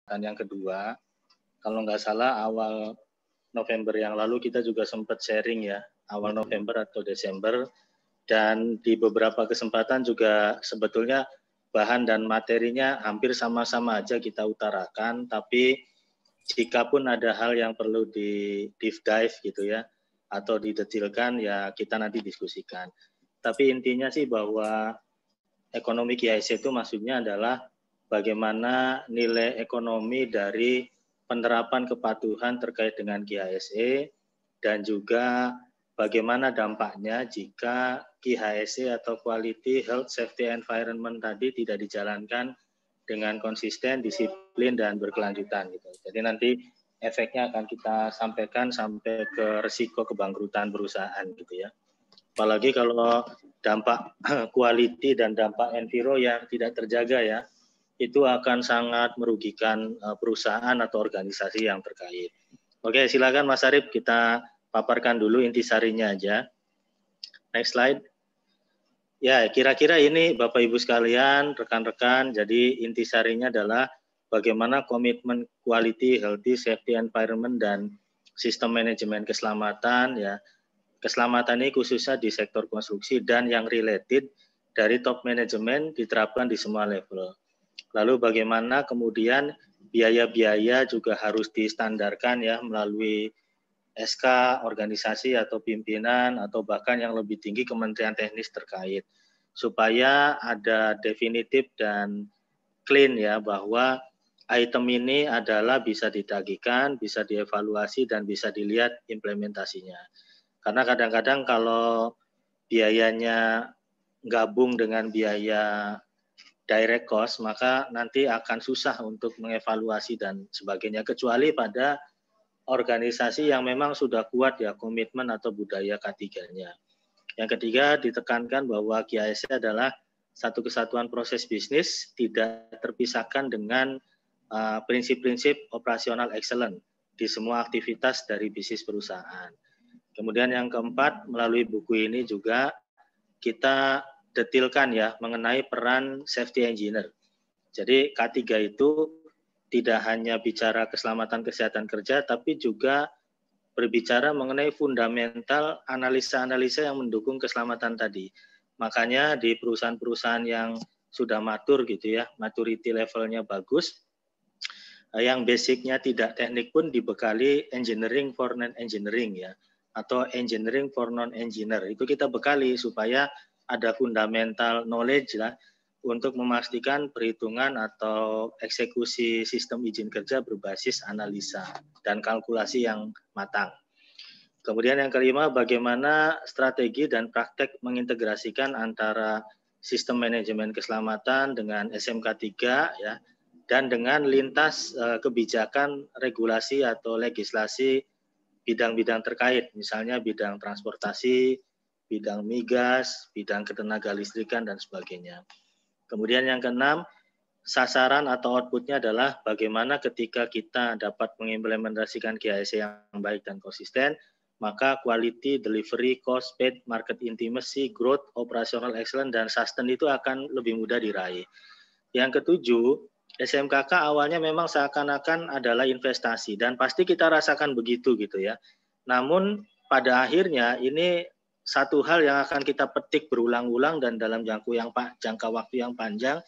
Dan yang kedua, kalau nggak salah awal November yang lalu kita juga sempat sharing ya, awal November atau Desember, dan di beberapa kesempatan juga sebetulnya bahan dan materinya hampir sama-sama aja kita utarakan, tapi jika pun ada hal yang perlu di deep dive gitu ya, atau didetilkan ya kita nanti diskusikan. Tapi intinya sih bahwa ekonomi GIS itu maksudnya adalah bagaimana nilai ekonomi dari penerapan kepatuhan terkait dengan GHSE dan juga bagaimana dampaknya jika GHSE atau Quality Health Safety Environment tadi tidak dijalankan dengan konsisten, disiplin, dan berkelanjutan. Gitu. Jadi nanti efeknya akan kita sampaikan sampai ke risiko kebangkrutan perusahaan gitu ya. Apalagi kalau dampak quality dan dampak enviro yang tidak terjaga ya, itu akan sangat merugikan perusahaan atau organisasi yang terkait. Oke, silakan Mas Arif, kita paparkan dulu intisarinya aja. Next slide. Ya, kira-kira ini Bapak Ibu sekalian, rekan-rekan, jadi intisarinya adalah bagaimana komitmen quality, healthy, safety environment, dan sistem manajemen keselamatan ya. Keselamatan ini khususnya di sektor konstruksi dan yang related dari top manajemen diterapkan di semua level. Lalu bagaimana kemudian biaya-biaya juga harus distandarkan ya melalui SK, organisasi atau pimpinan atau bahkan yang lebih tinggi Kementerian Teknis terkait. Supaya ada definitif dan clean ya bahwa item ini adalah bisa ditagihkan, bisa dievaluasi dan bisa dilihat implementasinya. Karena kadang-kadang kalau biayanya gabung dengan biaya direct cost, maka nanti akan susah untuk mengevaluasi dan sebagainya, kecuali pada organisasi yang memang sudah kuat ya komitmen atau budaya K3-nya. Yang ketiga, ditekankan bahwa GIS adalah satu kesatuan proses bisnis, tidak terpisahkan dengan prinsip-prinsip operasional excellent di semua aktivitas dari bisnis perusahaan. Kemudian yang keempat, melalui buku ini juga kita detilkan ya mengenai peran safety engineer. Jadi K3 itu tidak hanya bicara keselamatan kesehatan kerja, tapi juga berbicara mengenai fundamental analisa-analisa yang mendukung keselamatan tadi. Makanya di perusahaan-perusahaan yang sudah matur gitu ya, maturity levelnya bagus, yang basicnya tidak teknik pun dibekali engineering for non-engineering ya, atau engineering for non-engineer. Itu kita bekali supaya ada fundamental knowledge lah untuk memastikan perhitungan atau eksekusi sistem izin kerja berbasis analisa dan kalkulasi yang matang. Kemudian yang kelima, bagaimana strategi dan praktek mengintegrasikan antara sistem manajemen keselamatan dengan SMK 3 ya, dan dengan lintas kebijakan regulasi atau legislasi bidang-bidang terkait, misalnya bidang transportasi, bidang migas, bidang ketenaga listrikan, dan sebagainya. Kemudian yang keenam, sasaran atau outputnya adalah bagaimana ketika kita dapat mengimplementasikan GIS yang baik dan konsisten, maka quality, delivery, cost, speed, market intimacy, growth, operational excellence, dan sustain itu akan lebih mudah diraih. Yang ketujuh, SMKK awalnya memang seakan-akan adalah investasi, dan pasti kita rasakan begitu gitu ya. Namun pada akhirnya ini satu hal yang akan kita petik berulang-ulang dan dalam jangka waktu yang panjang,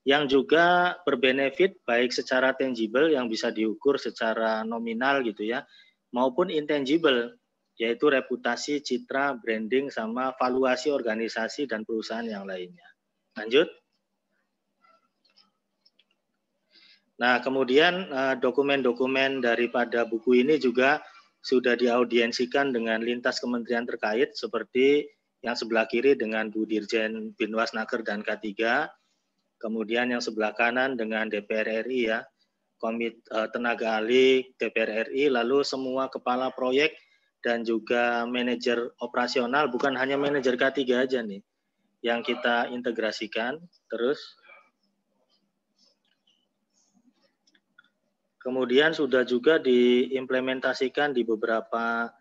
yang juga berbenefit baik secara tangible yang bisa diukur secara nominal gitu ya, maupun intangible, yaitu reputasi, citra, branding, sama valuasi organisasi dan perusahaan yang lainnya. Lanjut. Nah, kemudian dokumen-dokumen daripada buku ini juga sudah diaudiensikan dengan lintas kementerian terkait seperti yang sebelah kiri dengan Bu Dirjen Binwasnaker dan K3, kemudian yang sebelah kanan dengan DPR RI ya, tenaga ahli DPR RI, lalu semua kepala proyek dan juga manajer operasional, bukan hanya manajer K3 aja nih yang kita integrasikan. Terus kemudian sudah juga diimplementasikan di beberapa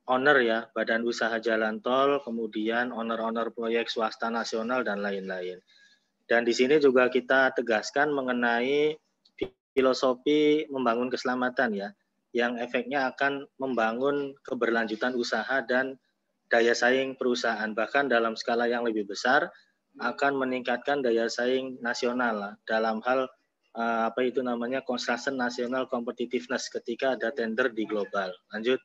owner ya, badan usaha jalan tol, kemudian owner-owner proyek swasta nasional dan lain-lain. Dan di sini juga kita tegaskan mengenai filosofi membangun keselamatan ya, yang efeknya akan membangun keberlanjutan usaha dan daya saing perusahaan. Bahkan dalam skala yang lebih besar akan meningkatkan daya saing nasional dalam hal apa itu namanya construction national competitiveness ketika ada tender di global. Lanjut.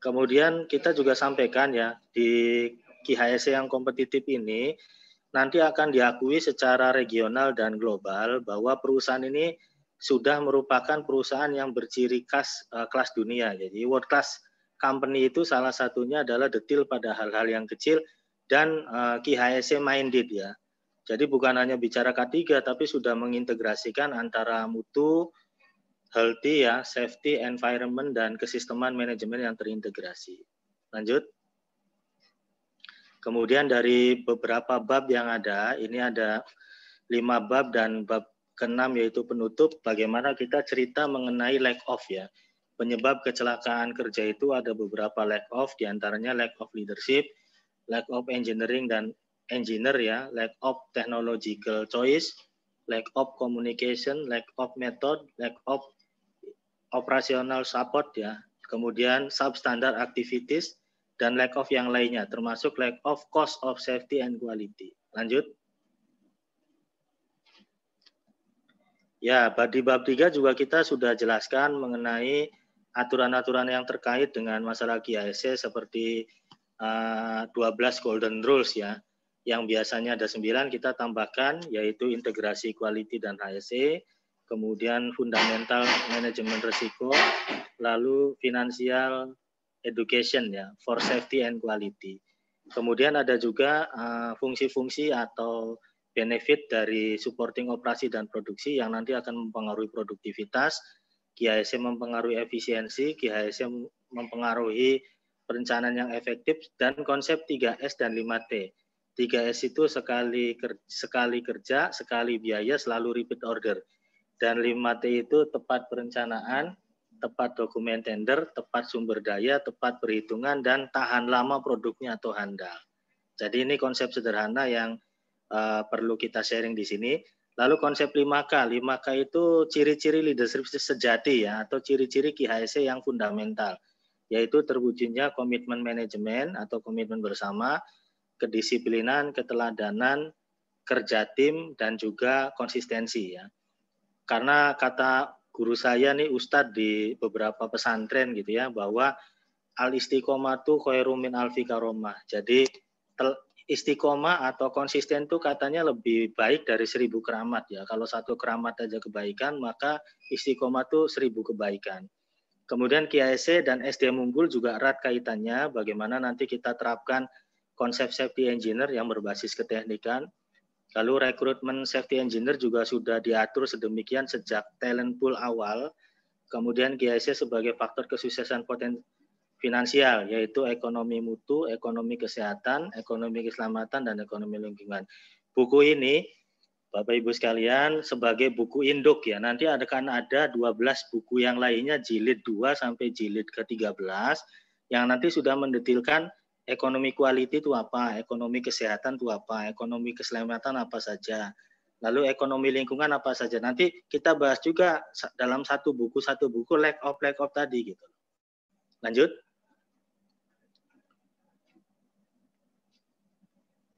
Kemudian kita juga sampaikan ya di KIHSE yang kompetitif ini nanti akan diakui secara regional dan global bahwa perusahaan ini sudah merupakan perusahaan yang berciri khas kelas dunia. Jadi world class company itu salah satunya adalah detail pada hal-hal yang kecil dan KIHSE minded ya. Jadi bukan hanya bicara K3 tapi sudah mengintegrasikan antara mutu, healthy ya, safety, environment dan kesisteman manajemen yang terintegrasi. Lanjut. Kemudian dari beberapa bab yang ada, ini ada 5 bab dan bab ke-6 yaitu penutup, bagaimana kita cerita mengenai lack of ya. Penyebab kecelakaan kerja itu ada beberapa lack of, diantaranya lack of leadership, lack of engineering dan engineer ya, lack of technological choice, lack of communication, lack of method, lack of operational support ya, kemudian substandard activities, dan lack of yang lainnya, termasuk lack of cost of safety and quality. Lanjut. Ya, di bab 3 juga kita sudah jelaskan mengenai aturan-aturan yang terkait dengan masalah KIHSE seperti 12 golden rules ya, yang biasanya ada 9 kita tambahkan, yaitu integrasi quality dan HSE, kemudian fundamental manajemen risiko, lalu financial education ya, for safety and quality. Kemudian ada juga fungsi-fungsi atau benefit dari supporting operasi dan produksi yang nanti akan mempengaruhi produktivitas, KIHSE mempengaruhi efisiensi, KIHSE mempengaruhi perencanaan yang efektif, dan konsep 3S dan 5T. 3S itu sekali kerja, sekali biaya, selalu repeat order. Dan 5T itu tepat perencanaan, tepat dokumen tender, tepat sumber daya, tepat perhitungan, dan tahan lama produknya atau handal. Jadi ini konsep sederhana yang perlu kita sharing di sini. Lalu konsep 5K. 5K itu ciri-ciri leadership sejati ya, atau ciri-ciri KIHSE yang fundamental, yaitu terwujudnya komitmen manajemen atau komitmen bersama, kedisiplinan, keteladanan, kerja tim, dan juga konsistensi ya. Karena kata guru saya nih Ustadz di beberapa pesantren gitu ya, bahwa al-istiqomatu khairum min alfi karomah. Jadi istiqomah atau konsisten itu katanya lebih baik dari 1000 keramat ya. Kalau 1 keramat aja kebaikan, maka istiqomah itu 1000 kebaikan. Kemudian KIHSE dan SDM unggul juga erat kaitannya, bagaimana nanti kita terapkan konsep safety engineer yang berbasis keteknikan. Lalu rekrutmen safety engineer juga sudah diatur sedemikian sejak talent pool awal. Kemudian KIHSE sebagai faktor kesuksesan finansial, yaitu ekonomi mutu, ekonomi kesehatan, ekonomi keselamatan, dan ekonomi lingkungan. Buku ini, Bapak Ibu sekalian, sebagai buku induk ya, nanti akan ada 12 buku yang lainnya, jilid 2 sampai jilid ke-13, yang nanti sudah mendetilkan ekonomi quality itu apa, ekonomi kesehatan itu apa, ekonomi keselamatan apa saja, lalu ekonomi lingkungan apa saja. Nanti kita bahas juga dalam satu buku lack of tadi gitu. Lanjut.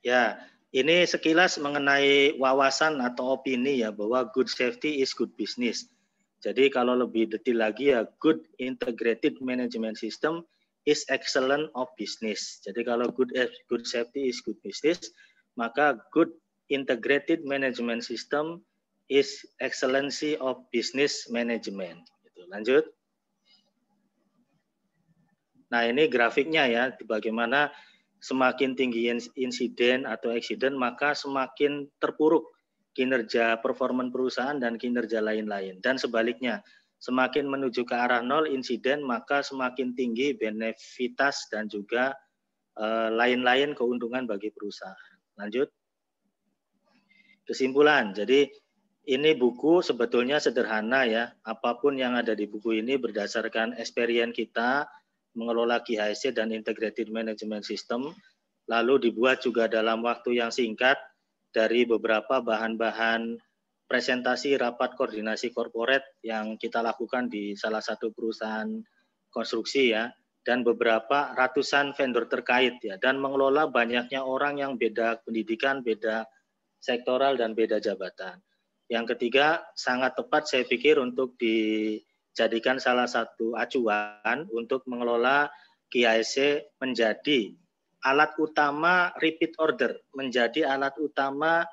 Ya, ini sekilas mengenai wawasan atau opini ya, bahwa good safety is good business. Jadi kalau lebih detail lagi ya, good integrated management system is excellent of business. Jadi kalau good safety is good business, maka good integrated management system is excellency of business management. Lanjut. Nah ini grafiknya ya, bagaimana semakin tinggi insiden atau eksiden, maka semakin terpuruk kinerja performa perusahaan dan kinerja lain-lain. Dan sebaliknya, semakin menuju ke arah 0 insiden, maka semakin tinggi benefitas dan juga lain-lain keuntungan bagi perusahaan. Lanjut. Kesimpulan, jadi ini buku sebetulnya sederhana ya. Apapun yang ada di buku ini berdasarkan experience kita mengelola KIHSE dan Integrated Management System, lalu dibuat juga dalam waktu yang singkat dari beberapa bahan-bahan presentasi rapat koordinasi korporat yang kita lakukan di salah satu perusahaan konstruksi ya, dan beberapa ratusan vendor terkait ya, dan mengelola banyaknya orang yang beda pendidikan, beda sektoral dan beda jabatan. Yang ketiga, sangat tepat saya pikir untuk dijadikan salah satu acuan untuk mengelola KIC menjadi alat utama repeat order, menjadi alat utama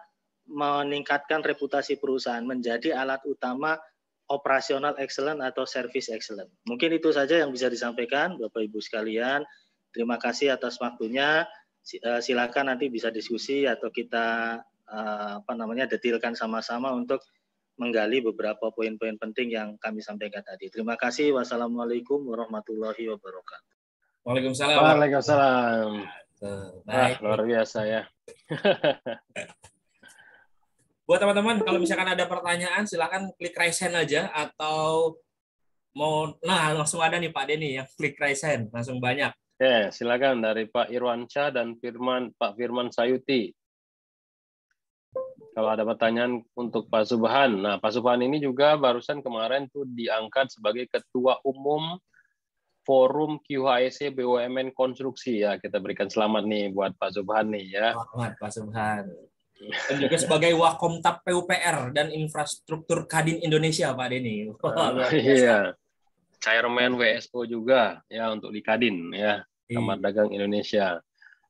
meningkatkan reputasi perusahaan, menjadi alat utama operasional excellent atau service excellent. Mungkin itu saja yang bisa disampaikan, Bapak Ibu sekalian. Terima kasih atas waktunya. Silakan nanti bisa diskusi atau kita detilkan sama-sama untuk menggali beberapa poin-poin penting yang kami sampaikan tadi. Terima kasih. Wassalamualaikum warahmatullahi wabarakatuh. Waalaikumsalam. Waalaikumsalam. Baik. Luar biasa ya. Buat teman-teman, kalau misalkan ada pertanyaan, silakan klik raise hand aja atau langsung ada nih Pak Denny yang klik raise hand, langsung banyak. Ya, silakan dari Pak Irwansyah dan Pak Firman Sayuti. Kalau ada pertanyaan untuk Pak Subhan. Nah, Pak Subhan ini juga barusan kemarin tuh diangkat sebagai Ketua Umum Forum QHSE BUMN Konstruksi ya. Kita berikan selamat nih buat Pak Subhan nih ya. Selamat Pak Subhan. Dan juga sebagai Wakomtab PUPR dan Infrastruktur Kadin Indonesia Pak Denny. Iya. Chairman WSO juga ya untuk di Kadin ya, Kamar Dagang Indonesia.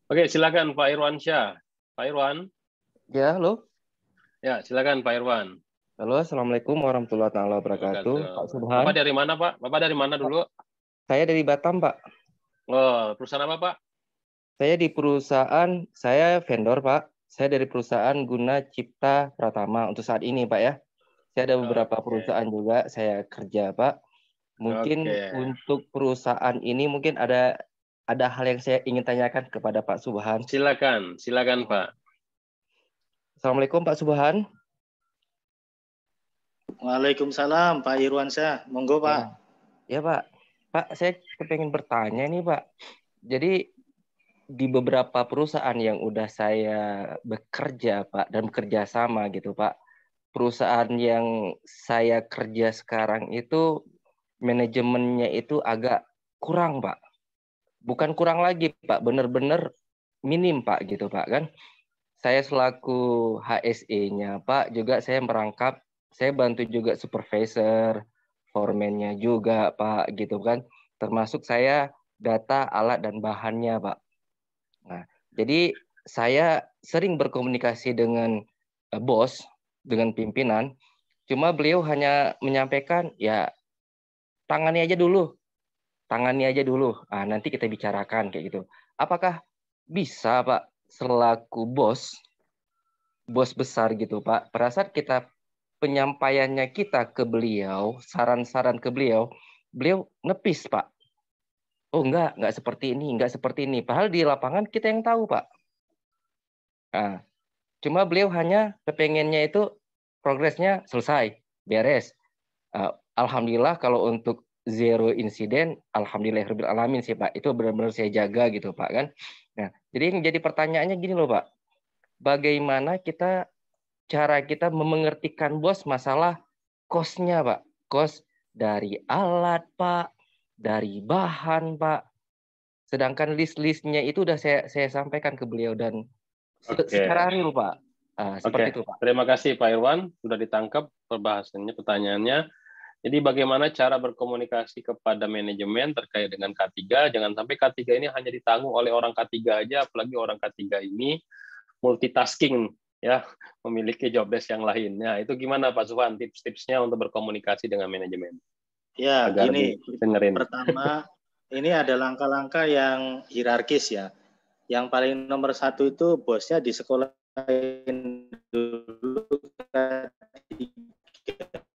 Oke, silakan Pak Irwansyah. Pak Irwan. Ya, halo. Ya, silakan Pak Irwan. Halo, Assalamualaikum warahmatullahi wabarakatuh. Pak Subhan. Bapak dari mana, Pak? Bapak dari mana dulu? Saya dari Batam, Pak. Oh, perusahaan apa, Pak? Saya vendor, Pak. Saya dari perusahaan Guna Cipta Pratama untuk saat ini, Pak ya. Saya ada beberapa perusahaan juga saya kerja, Pak. Mungkin untuk perusahaan ini mungkin ada hal yang saya ingin tanyakan kepada Pak Subhan. Silakan Pak. Assalamualaikum Pak Subhan. Waalaikumsalam Pak Irwansyah. Monggo Pak. Ya Pak. Pak, saya pengen bertanya nih Pak. Jadi di beberapa perusahaan yang udah saya bekerja Pak dan bekerja sama gitu Pak. Perusahaan yang saya kerja sekarang itu manajemennya itu agak kurang Pak. Bukan kurang lagi Pak, benar-benar minim Pak gitu Pak kan. Saya selaku HSE-nya Pak juga saya merangkap, saya bantu juga supervisor, foreman-nya juga Pak gitu kan. Termasuk saya data, alat dan bahannya Pak. Nah, jadi saya sering berkomunikasi dengan bos, dengan pimpinan, cuma beliau hanya menyampaikan ya tangani aja dulu. Nanti kita bicarakan kayak gitu. Apakah bisa Pak selaku bos besar gitu Pak, pada saat kita penyampaiannya kita ke beliau, saran-saran ke beliau, beliau nepis Pak. Oh enggak seperti ini. Padahal di lapangan kita yang tahu Pak. Nah, cuma beliau hanya kepengennya itu progresnya selesai, beres. Alhamdulillah kalau untuk zero insiden, alhamdulillahirabbil alamin sih Pak. Itu benar-benar saya jaga gitu Pak kan. Nah, jadi yang jadi pertanyaannya gini loh Pak. Bagaimana cara kita memengertikan bos masalah cost-nya Pak. Cost dari alat Pak, dari bahan Pak. Sedangkan list-listnya itu udah saya sampaikan ke beliau dan secara real Pak. Seperti itu Pak. Terima kasih Pak Irwan, sudah ditangkap perbahasannya, pertanyaannya. Jadi bagaimana cara berkomunikasi kepada manajemen terkait dengan K3, jangan sampai K3 ini hanya ditanggung oleh orang K3 aja, apalagi orang K3 ini multitasking ya, memiliki job desk yang lainnya. Itu gimana Pak Subhan, tips-tipsnya untuk berkomunikasi dengan manajemen? Ya, ini pertama, ini ada langkah-langkah yang hierarkis ya. Yang paling nomor satu itu bosnya disekolahin dulu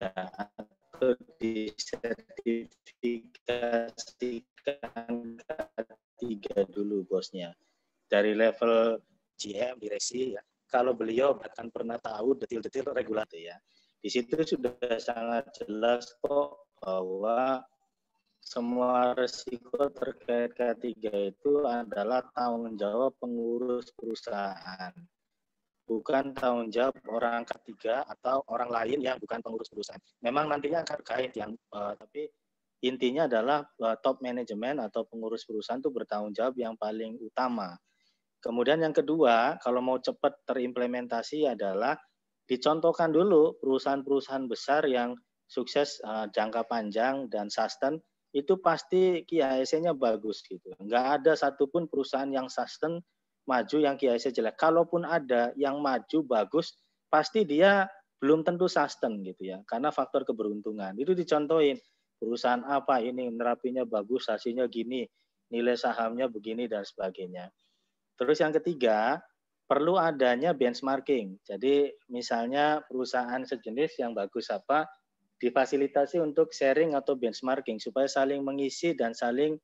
atau disertifikasikan K3 dulu bosnya. Dari level GM, direksi ya. Kalau beliau bahkan pernah tahu detil-detil regulator ya. Di situ sudah sangat jelas kok bahwa semua risiko terkait K3 itu adalah tanggung jawab pengurus perusahaan. bukan tanggung jawab orang ketiga atau orang lain yang bukan pengurus perusahaan. Memang nantinya akan terkait yang tapi intinya adalah top manajemen atau pengurus perusahaan itu bertanggung jawab yang paling utama. Kemudian yang kedua, kalau mau cepat terimplementasi adalah dicontohkan dulu perusahaan-perusahaan besar yang sukses jangka panjang dan sustain, itu pasti KIHSC-nya bagus gitu. Enggak ada satupun perusahaan yang sustain maju yang KIHSC jelek. Kalaupun ada yang maju bagus, pasti dia belum tentu sustain gitu ya, karena faktor keberuntungan. Itu dicontohin, perusahaan apa ini nerapinya bagus, hasilnya gini, nilai sahamnya begini dan sebagainya. Terus yang ketiga, perlu adanya benchmarking. Jadi misalnya perusahaan sejenis yang bagus apa, difasilitasi untuk sharing atau benchmarking supaya saling mengisi dan saling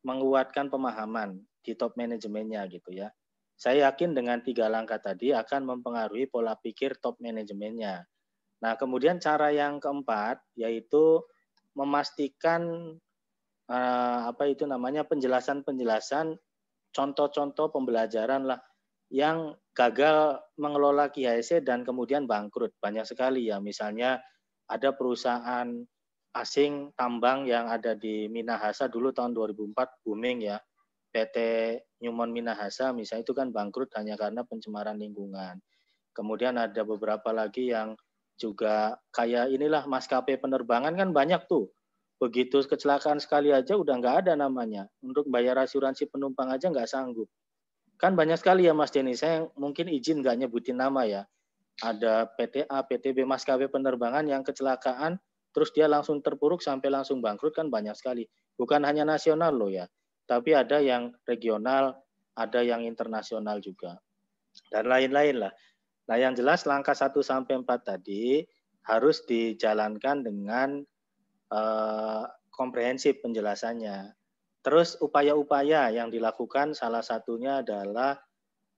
menguatkan pemahaman di top manajemennya gitu ya. Saya yakin dengan 3 langkah tadi akan mempengaruhi pola pikir top manajemennya. Nah, kemudian cara yang keempat yaitu memastikan penjelasan-penjelasan, contoh-contoh pembelajaran lah yang gagal mengelola KIHSC dan kemudian bangkrut. Banyak sekali ya, misalnya ada perusahaan asing tambang yang ada di Minahasa dulu tahun 2004 booming ya, PT Newmont Minahasa misalnya, itu kan bangkrut hanya karena pencemaran lingkungan. Kemudian ada beberapa lagi yang juga kayak inilah maskapai penerbangan kan banyak tuh. Begitu kecelakaan sekali aja udah nggak ada namanya. Untuk bayar asuransi penumpang aja nggak sanggup. Kan banyak sekali ya Mas Denny, saya mungkin izin nggak nyebutin nama ya. Ada PTA, PTB, maskapai penerbangan yang kecelakaan, terus dia langsung terpuruk sampai langsung bangkrut kan banyak sekali. Bukan hanya nasional loh ya, tapi ada yang regional, ada yang internasional juga. Dan lain-lain lah. Nah yang jelas langkah 1-4 tadi harus dijalankan dengan komprehensif penjelasannya. Terus upaya-upaya yang dilakukan salah satunya adalah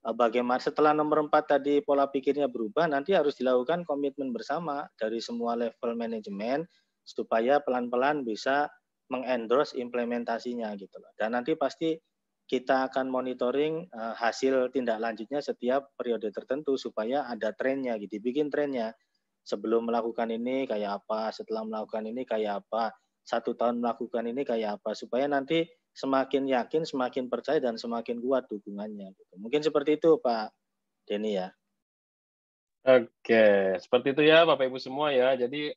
bagaimana setelah nomor 4 tadi pola pikirnya berubah, nanti harus dilakukan komitmen bersama dari semua level manajemen supaya pelan-pelan bisa mengendorse implementasinya gitu loh. Dan nanti pasti kita akan monitoring hasil tindak lanjutnya setiap periode tertentu supaya ada trennya gitu, bikin trennya. Sebelum melakukan ini kayak apa, setelah melakukan ini kayak apa, 1 tahun melakukan ini kayak apa, supaya nanti semakin yakin, semakin percaya, dan semakin kuat dukungannya. Mungkin seperti itu Pak Denny ya. Oke, seperti itu ya Bapak Ibu semua ya. Jadi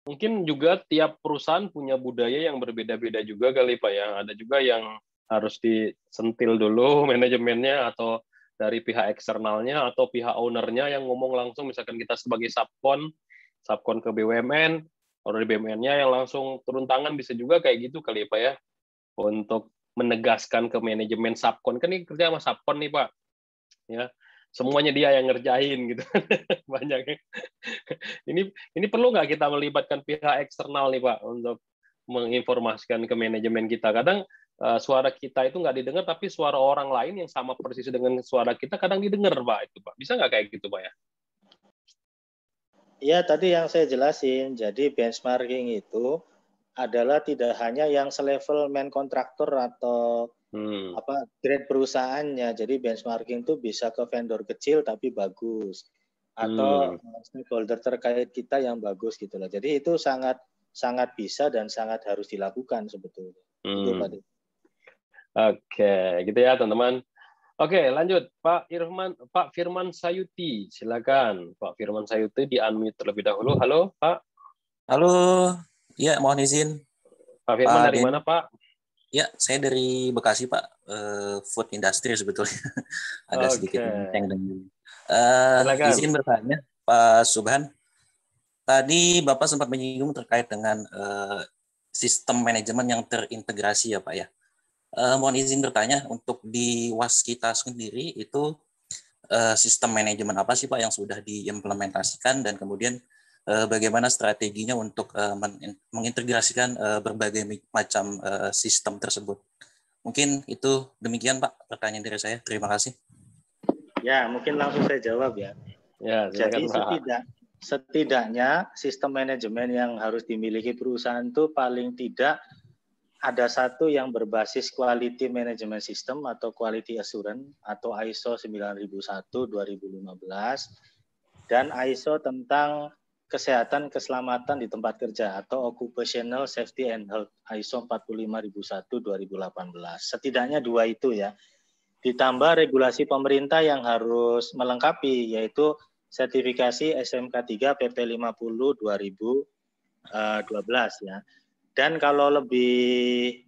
mungkin juga tiap perusahaan punya budaya yang berbeda-beda juga kali Pak ya. Ada juga yang harus disentil dulu manajemennya atau dari pihak eksternalnya atau pihak ownernya yang ngomong langsung, misalkan kita sebagai subkon ke BUMN, atau dari BUMN-nya yang langsung turun tangan, bisa juga kayak gitu kali ya Pak ya, untuk menegaskan ke manajemen subkon. Kan ini kerja sama subkon nih Pak, ya semuanya dia yang ngerjain gitu. Banyak. Ini perlu nggak kita melibatkan pihak eksternal nih Pak untuk menginformasikan ke manajemen kita? Kadang suara kita itu nggak didengar, tapi suara orang lain yang sama persis dengan suara kita kadang didengar Pak. Itu Pak, bisa nggak kayak gitu Pak ya? Ya tadi yang saya jelasin, jadi benchmarking itu adalah tidak hanya yang selevel main kontraktor atau grade perusahaannya. Jadi benchmarking itu bisa ke vendor kecil tapi bagus, atau stakeholder terkait kita yang bagus gitu loh. Jadi itu sangat bisa dan sangat harus dilakukan sebetulnya. Itu Pak. Oke, gitu ya teman-teman. Oke, lanjut Pak Firman Sayuti, silakan Pak Firman Sayuti di unmute terlebih dahulu. Halo Pak. Halo, ya mohon izin. Pak Firman dari mana Pak? Ya, saya dari Bekasi Pak, food industry sebetulnya. Ada sedikit menceng dengan. Izin bertanya Pak Subhan. Tadi Bapak sempat menyinggung terkait dengan sistem manajemen yang terintegrasi ya Pak ya. Mohon izin bertanya, untuk di Waskita sendiri itu sistem manajemen apa sih Pak yang sudah diimplementasikan, dan kemudian bagaimana strateginya untuk mengintegrasikan berbagai macam sistem tersebut? Mungkin itu demikian Pak pertanyaan dari saya. Terima kasih. Ya, mungkin langsung saya jawab ya. Jadi setidaknya sistem manajemen yang harus dimiliki perusahaan itu paling tidak ada satu yang berbasis Quality Management System atau Quality Assurance atau ISO 9001:2015 dan ISO tentang kesehatan keselamatan di tempat kerja atau Occupational Safety and Health ISO 45001:2018. Setidaknya 2 itu ya. Ditambah regulasi pemerintah yang harus melengkapi yaitu sertifikasi SMK 3 PP 50/2012 ya. Dan kalau lebih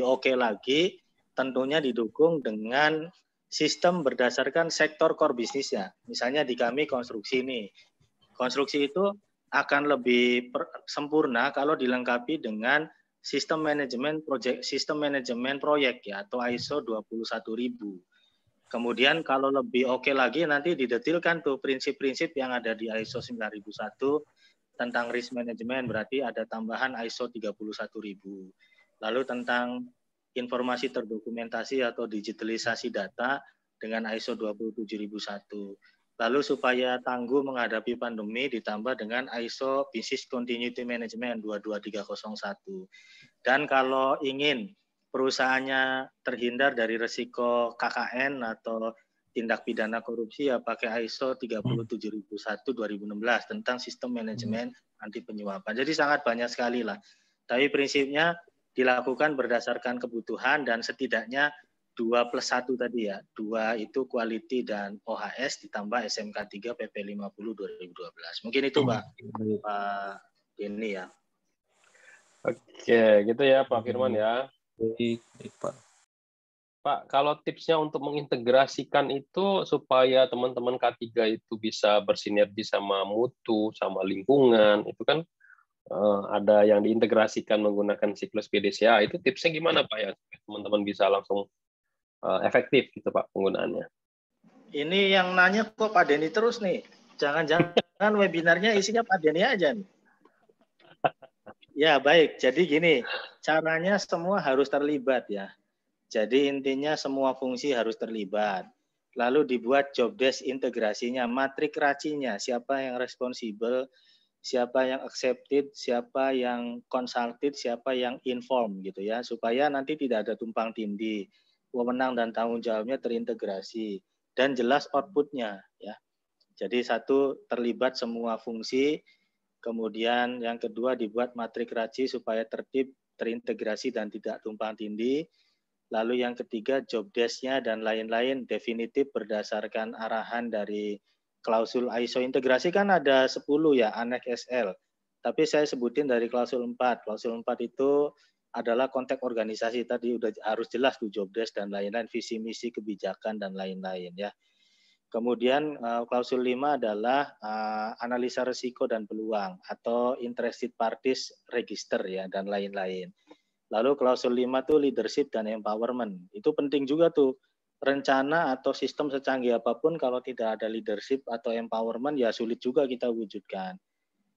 oke lagi, tentunya didukung dengan sistem berdasarkan sektor core bisnisnya. Misalnya di kami konstruksi nih. Konstruksi itu akan lebih sempurna kalau dilengkapi dengan sistem manajemen proyek ya atau ISO 21000. Kemudian kalau lebih oke lagi nanti didetilkan tuh prinsip-prinsip yang ada di ISO 9001 tentang risk management, berarti ada tambahan ISO 31000. Lalu tentang informasi terdokumentasi atau digitalisasi data dengan ISO 27001. Lalu supaya tangguh menghadapi pandemi ditambah dengan ISO Business Continuity Management 22301. Dan kalau ingin perusahaannya terhindar dari risiko KKN atau tindak pidana korupsi ya pakai ISO 37001:2016 tentang sistem manajemen anti penyuapan. Jadi sangat banyak sekali lah. Tapi prinsipnya dilakukan berdasarkan kebutuhan dan setidaknya 2+1 tadi ya. 2 itu quality dan OHS ditambah SMK 3 PP 50/2012. Mungkin itu Pak Denny ya. Oke, gitu ya Pak Firman ya. Baik, Pak. Pak, kalau tipsnya untuk mengintegrasikan itu supaya teman-teman K3 itu bisa bersinergi sama mutu, sama lingkungan, itu kan ada yang diintegrasikan menggunakan siklus PDCA. Itu tipsnya gimana Pak ya? Teman-teman bisa langsung efektif gitu Pak penggunaannya. Ini yang nanya kok Pak Denny terus nih. Jangan-jangan webinarnya isinya Pak Denny aja nih. Ya baik, jadi gini, caranya semua harus terlibat ya. Jadi intinya semua fungsi harus terlibat. Lalu dibuat job desk integrasinya, matrik racinya, siapa yang responsibel, siapa yang accepted, siapa yang consulted, siapa yang inform gitu ya, supaya nanti tidak ada tumpang tindih, wewenang dan tanggung jawabnya terintegrasi dan jelas outputnya ya. Jadi satu terlibat semua fungsi, kemudian yang kedua dibuat matrik raci supaya tertib, terintegrasi dan tidak tumpang tindih. Lalu yang ketiga job desk-nya dan lain-lain definitif berdasarkan arahan dari klausul ISO integrasi kan ada 10 ya, Annex SL. Tapi saya sebutin dari klausul 4. Klausul 4 itu adalah konteks organisasi, tadi udah harus jelas tuh job desk dan lain-lain, visi misi kebijakan dan lain-lain ya. Kemudian klausul 5 adalah analisa risiko dan peluang atau interested parties register ya dan lain-lain. Lalu klausul 5 itu leadership dan empowerment. Itu penting juga tuh. Rencana atau sistem secanggih apapun kalau tidak ada leadership atau empowerment ya sulit juga kita wujudkan.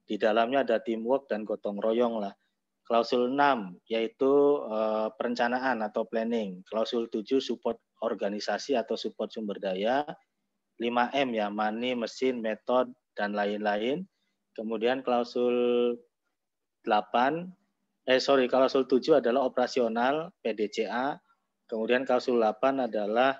Di dalamnya ada teamwork dan gotong royong lah. Klausul 6 yaitu perencanaan atau planning. Klausul 7 support organisasi atau support sumber daya. 5M ya, money, mesin, metode dan lain-lain. Kemudian klausul 8 klausul 7 adalah operasional PDCA, kemudian klausul 8 adalah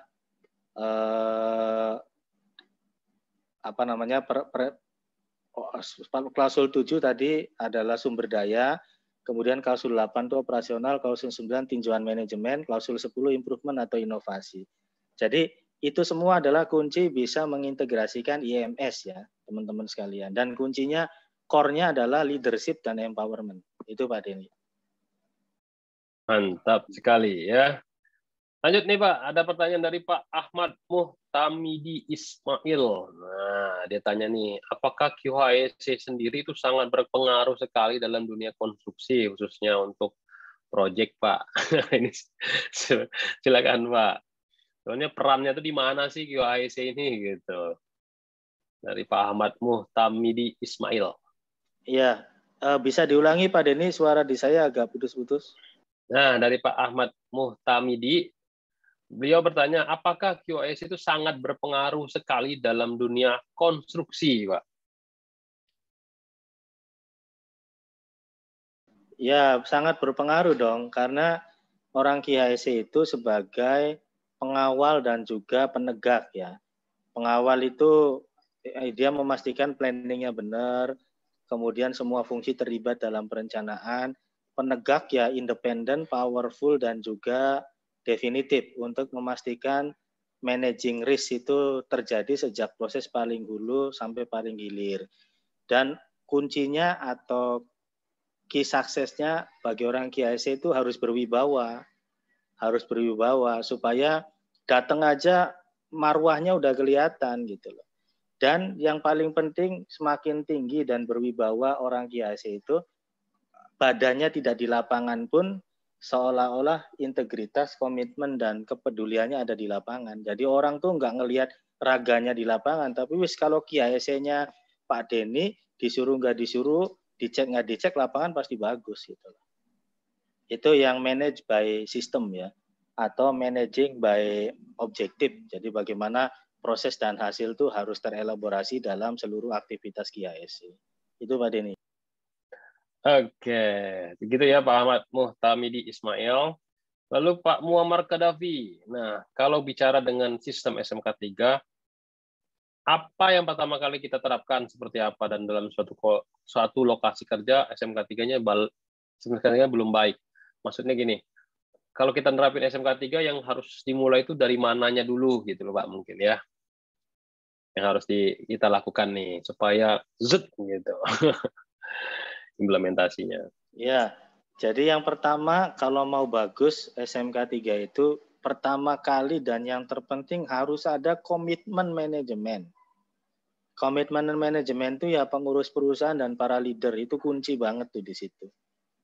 klausul 7 tadi adalah sumber daya, kemudian klausul 8 itu operasional, klausul 9 tinjauan manajemen, klausul 10 improvement atau inovasi. Jadi itu semua adalah kunci bisa mengintegrasikan IMS ya, teman-teman sekalian. Dan kuncinya core-nya adalah leadership dan empowerment. Itu Pak Denny. Mantap sekali ya. Lanjut nih Pak, ada pertanyaan dari Pak Ahmad Muhtamidi Ismail. Nah, dia tanya nih, apakah QHSE sendiri itu sangat berpengaruh sekali dalam dunia konstruksi, khususnya untuk proyek Pak? Ini silakan Pak. Soalnya perannya itu di mana sih QHSE ini gitu? Dari Pak Ahmad Muhtamidi Ismail. Iya, bisa diulangi Pak Denny, suara di saya agak putus-putus. Nah, dari Pak Ahmad Muhtamidi, beliau bertanya, apakah QoS itu sangat berpengaruh sekali dalam dunia konstruksi, Pak? Ya, sangat berpengaruh dong, karena orang QHSE itu sebagai pengawal dan juga penegak ya. Pengawal itu dia memastikan planningnya benar, kemudian semua fungsi terlibat dalam perencanaan. Penegak ya independen, powerful, dan juga definitif untuk memastikan managing risk itu terjadi sejak proses paling hulu sampai paling hilir. Dan kuncinya atau key suksesnya bagi orang QHSE itu harus berwibawa supaya datang aja marwahnya udah kelihatan gitu loh. Dan yang paling penting semakin tinggi dan berwibawa orang QHSE itu badannya tidak di lapangan pun seolah-olah integritas, komitmen dan kepeduliannya ada di lapangan. Jadi orang tuh nggak ngelihat raganya di lapangan, tapi wis kalau QHSE-nya Pak Denny disuruh nggak disuruh, dicek nggak dicek, lapangan pasti bagus gitu. Itu yang manage by system ya, atau managing by objective. Jadi bagaimana proses dan hasil itu harus terelaborasi dalam seluruh aktivitas QHSE. Itu Pak Denny. Oke, begitu ya Pak Ahmad Muhtamidi Ismail. Lalu Pak Muammar Kadafi. Nah, kalau bicara dengan sistem SMK 3, apa yang pertama kali kita terapkan seperti apa, dan dalam suatu lokasi kerja SMK 3-nya belum baik. Maksudnya gini, kalau kita nerapin SMK 3 yang harus dimulai itu dari mananya dulu gitu loh Pak, mungkin ya. Yang harus kita lakukan nih supaya zut gitu. Implementasinya. Ya, jadi yang pertama kalau mau bagus SMK 3 itu pertama kali dan yang terpenting harus ada komitmen manajemen. Komitmen manajemen itu ya pengurus perusahaan dan para leader itu kunci banget tuh di situ.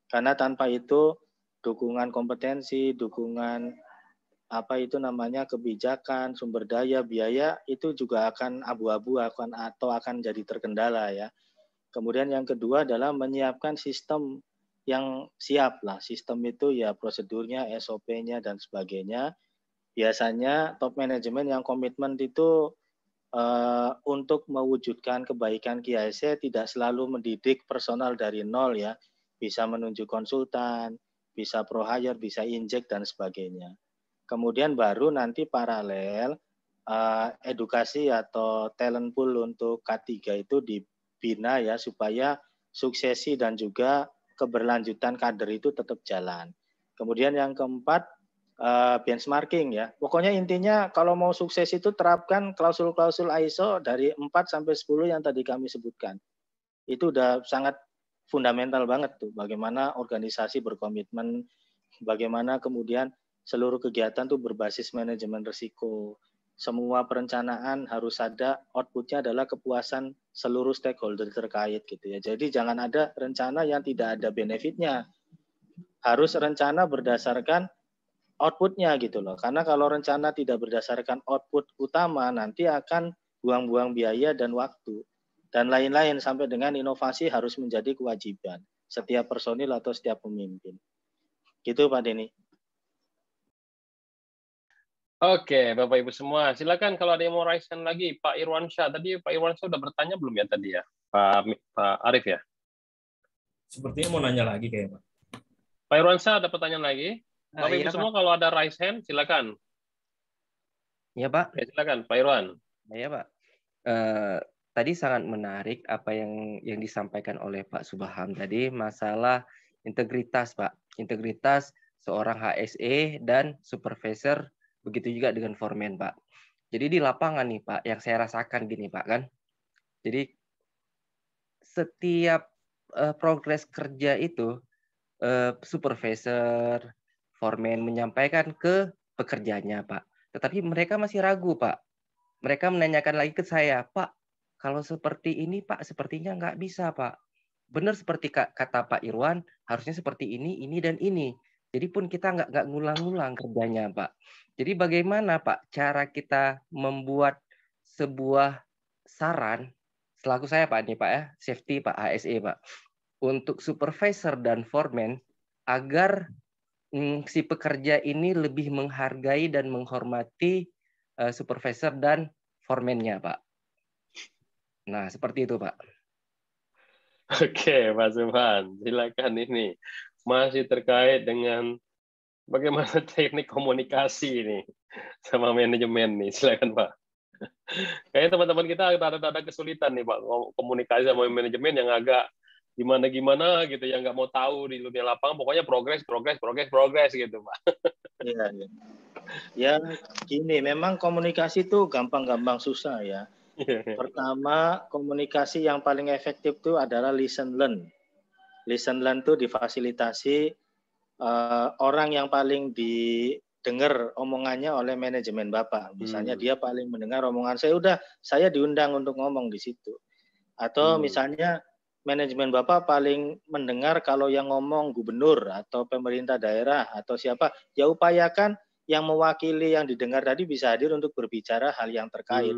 Karena tanpa itu dukungan kompetensi, dukungan kebijakan, sumber daya, biaya itu juga akan abu-abu akan jadi terkendala ya. Kemudian yang kedua adalah menyiapkan sistem yang siap lah. Sistem itu ya prosedurnya, SOP-nya dan sebagainya. Biasanya top manajemen yang komitmen itu untuk mewujudkan kebaikan QHSE tidak selalu mendidik personal dari nol ya. Bisa menunjuk konsultan, bisa pro hire, bisa injek dan sebagainya. Kemudian baru nanti paralel edukasi atau talent pool untuk K3 itu dibina ya supaya suksesi dan juga keberlanjutan kader itu tetap jalan. Kemudian yang keempat benchmarking ya. Pokoknya intinya kalau mau sukses itu terapkan klausul-klausul ISO dari 4 sampai 10 yang tadi kami sebutkan. Itu udah sangat fundamental banget tuh bagaimana organisasi berkomitmen, bagaimana kemudian seluruh kegiatan tuh berbasis manajemen risiko. Semua perencanaan harus ada outputnya adalah kepuasan seluruh stakeholder terkait gitu ya. Jadi jangan ada rencana yang tidak ada benefitnya. Harus rencana berdasarkan outputnya gitu loh. Karena kalau rencana tidak berdasarkan output utama, nanti akan buang-buang biaya dan waktu. Dan lain-lain sampai dengan inovasi harus menjadi kewajiban setiap personil atau setiap pemimpin. Gitu Pak Denny. Oke, Bapak Ibu semua, silakan kalau ada yang mau raise lagi. Pak Irwansyah, tadi Pak Irwansyah udah bertanya belum ya tadi ya? Pak Arif ya? Sepertinya mau nanya lagi kayaknya Pak. Pak Irwansyah ada pertanyaan lagi? Bapak Ibu semua kalau ada raise hand, silakan. Ya Pak. Ya, silakan, Pak Irwan. Ya Pak. Tadi sangat menarik apa yang disampaikan oleh Pak Subham tadi masalah integritas Pak. Integritas seorang HSE dan supervisor, begitu juga dengan foreman Pak. Jadi di lapangan nih Pak, yang saya rasakan gini Pak kan. Jadi setiap progres kerja itu supervisor, foreman menyampaikan ke pekerjanya Pak. Tetapi mereka masih ragu Pak. Mereka menanyakan lagi ke saya, Pak, kalau seperti ini Pak, sepertinya nggak bisa Pak. Benar seperti kata Pak Irwan, harusnya seperti ini, dan ini. Jadi pun kita nggak ngulang-ngulang kerjanya Pak. Jadi bagaimana Pak cara kita membuat sebuah saran, selaku saya Pak ini Pak ya, safety Pak, HSE Pak, untuk supervisor dan foreman agar si pekerja ini lebih menghargai dan menghormati supervisor dan foreman-nya, Pak. Nah, seperti itu, Pak. Oke, Pak Subhan, silakan ini. Masih terkait dengan bagaimana teknik komunikasi ini sama manajemen nih. Silakan, Pak. Kayaknya teman-teman kita ada kesulitan nih, Pak, komunikasi sama manajemen yang agak gimana gitu, yang nggak mau tahu di dunia lapangan. Pokoknya progres gitu, Pak. Iya, iya. Ya, gini, memang komunikasi itu gampang-gampang susah ya. Pertama, komunikasi yang paling efektif itu adalah listen learn. Listen learn itu difasilitasi orang yang paling didengar omongannya oleh manajemen Bapak. Misalnya dia paling mendengar omongan saya diundang untuk ngomong di situ. Atau misalnya manajemen Bapak paling mendengar kalau yang ngomong gubernur atau pemerintah daerah atau siapa, ya upayakan yang mewakili yang didengar tadi bisa hadir untuk berbicara hal yang terkait.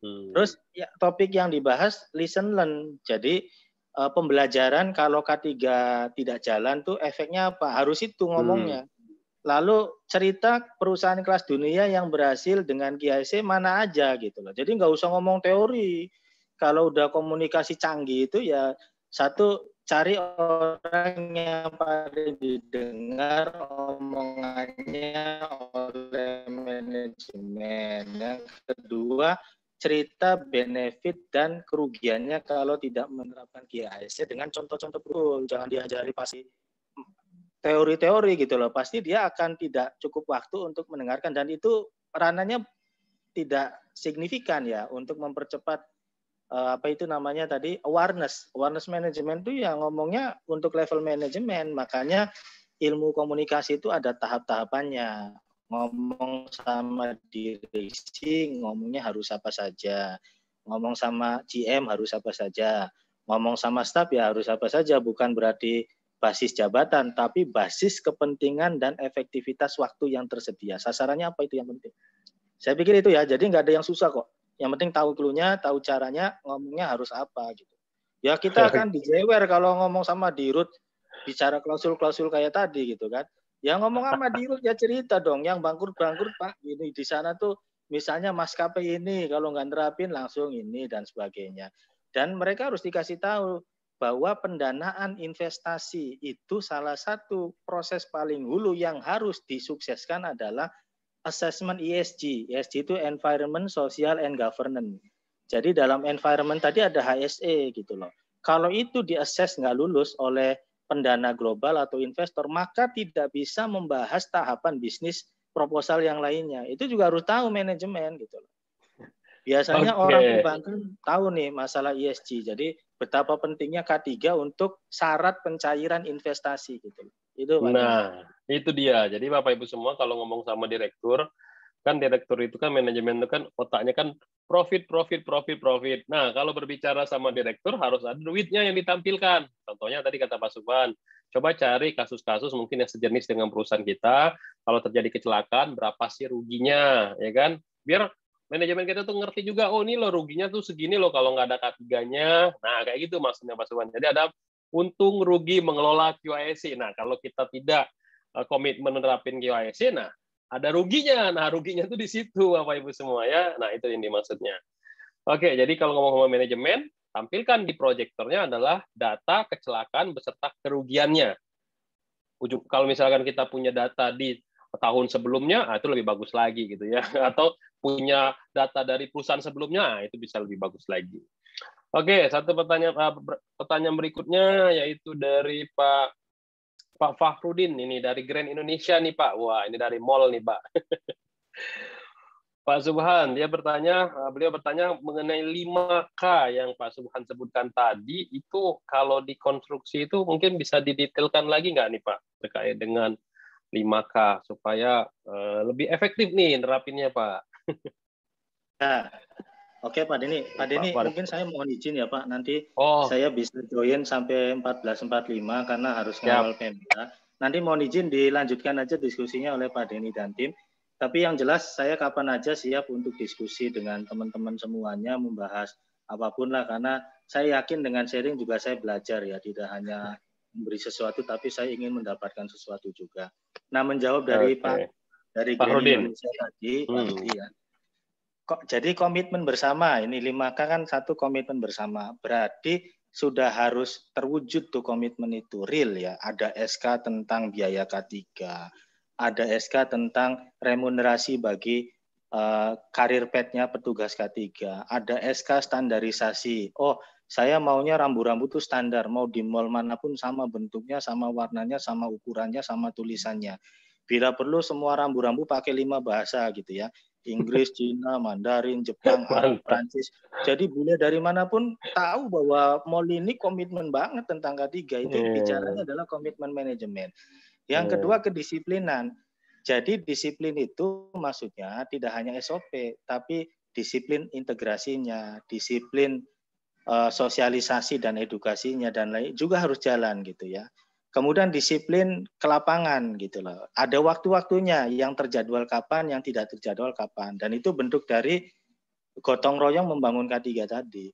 Terus ya, topik yang dibahas listen learn. Jadi pembelajaran kalau K3 tidak jalan tuh efeknya apa? Harus itu ngomongnya. Lalu cerita perusahaan kelas dunia yang berhasil dengan KIC mana aja gitu loh. Jadi nggak usah ngomong teori. Kalau udah komunikasi canggih itu ya satu cari orang yang paling didengar omongannya oleh manajemen. Yang kedua, cerita benefit dan kerugiannya kalau tidak menerapkan KIC dengan contoh-contoh betul. Jangan diajari pasti teori-teori gitu loh. Pasti dia akan tidak cukup waktu untuk mendengarkan dan itu rananya tidak signifikan ya untuk mempercepat apa itu namanya tadi awareness management itu ya ngomongnya untuk level manajemen. Makanya ilmu komunikasi itu ada tahap-tahapannya. Ngomong sama direksi ngomongnya harus apa saja, ngomong sama GM harus apa saja, ngomong sama staf ya harus apa saja, bukan berarti basis jabatan tapi basis kepentingan dan efektivitas waktu yang tersedia. Sasarannya apa itu yang penting. Saya pikir itu ya, jadi nggak ada yang susah kok. Yang penting tahu clue-nya, tahu caranya, ngomongnya harus apa gitu. Ya kita akan dijewer kalau ngomong sama dirut, bicara klausul-klausul kayak tadi gitu kan. Ya ngomong sama dirut ya cerita dong, yang bangkrut-bangkrut Pak, ini di sana tuh misalnya maskapai ini, kalau nggak nerapin langsung ini dan sebagainya. Dan mereka harus dikasih tahu bahwa pendanaan investasi itu salah satu proses paling hulu yang harus disukseskan adalah assessment ESG. ESG itu Environment, Social, and Governance. Jadi dalam environment tadi ada HSE gitu loh. Kalau itu di-assess nggak lulus oleh pendana global atau investor, maka tidak bisa membahas tahapan bisnis proposal yang lainnya. Itu juga harus tahu manajemen gitu loh. Biasanya orang perbankan tahu nih masalah ESG. Jadi betapa pentingnya K3 untuk syarat pencairan investasi gitu loh. Itu Nah, itu dia. Jadi Bapak Ibu semua kalau ngomong sama direktur, kan direktur itu kan manajemen itu kan otaknya kan profit. Nah, kalau berbicara sama direktur harus ada duitnya yang ditampilkan. Contohnya tadi kata Pak Subhan, coba cari kasus-kasus mungkin yang sejenis dengan perusahaan kita, kalau terjadi kecelakaan berapa sih ruginya, ya kan? Biar manajemen kita tuh ngerti juga, oh ini loh ruginya tuh segini loh kalau nggak ada K3-nya. Nah, kayak gitu maksudnya Pak Subhan. Jadi ada untung rugi mengelola QIC. Nah, kalau kita tidak komitmen menerapin QIC, nah ada ruginya. Nah, ruginya itu di situ Bapak Ibu semua ya. Nah, itu yang dimaksudnya. Oke, jadi kalau ngomong-ngomong manajemen, tampilkan di proyektornya adalah data kecelakaan beserta kerugiannya. Kalau misalkan kita punya data di tahun sebelumnya, itu lebih bagus lagi gitu ya. Atau punya data dari perusahaan sebelumnya, itu bisa lebih bagus lagi. Oke, satu pertanyaan berikutnya yaitu dari Pak Fahrudin ini dari Grand Indonesia nih Pak. Wah, ini dari mall nih Pak. Pak Subhan, beliau bertanya mengenai 5K yang Pak Subhan sebutkan tadi, itu kalau dikonstruksi itu mungkin bisa didetailkan lagi nggak nih Pak terkait dengan 5K supaya lebih efektif nih nerapinnya Pak. Nah, oke Pak Denny. Pak Denny, mungkin saya mohon izin ya Pak, nanti saya bisa join sampai 14.45 karena harus ngawal PMK. Nanti mohon izin dilanjutkan aja diskusinya oleh Pak Denny dan tim. Tapi yang jelas saya kapan aja siap untuk diskusi dengan teman-teman semuanya, membahas apapun lah, karena saya yakin dengan sharing juga saya belajar ya, tidak hanya memberi sesuatu, tapi saya ingin mendapatkan sesuatu juga. Nah, menjawab dari Pak Grand Indonesia tadi, Pak Rudi ya. Jadi komitmen bersama, ini 5K kan satu komitmen bersama. Berarti sudah harus terwujud tuh komitmen itu real ya. Ada SK tentang biaya K3, ada SK tentang remunerasi bagi karir petnya petugas K3, ada SK standarisasi. Oh, saya maunya rambu-rambu itu standar, mau di mall manapun sama bentuknya, sama warnanya, sama ukurannya, sama tulisannya. Bila perlu semua rambu-rambu pakai 5 bahasa gitu ya. Inggris, Cina, Mandarin, Jepang, Arab, Prancis. Jadi bule dari manapun tahu bahwa mall ini komitmen banget tentang K3. Itu bicaranya adalah komitmen manajemen. Yang kedua kedisiplinan. Jadi disiplin itu maksudnya tidak hanya SOP, tapi disiplin integrasinya, disiplin sosialisasi dan edukasinya dan lain juga harus jalan gitu ya. Kemudian disiplin ke lapangan gitu loh. Ada waktu-waktunya yang terjadwal kapan, yang tidak terjadwal kapan. Dan itu bentuk dari gotong royong membangun K3 tadi.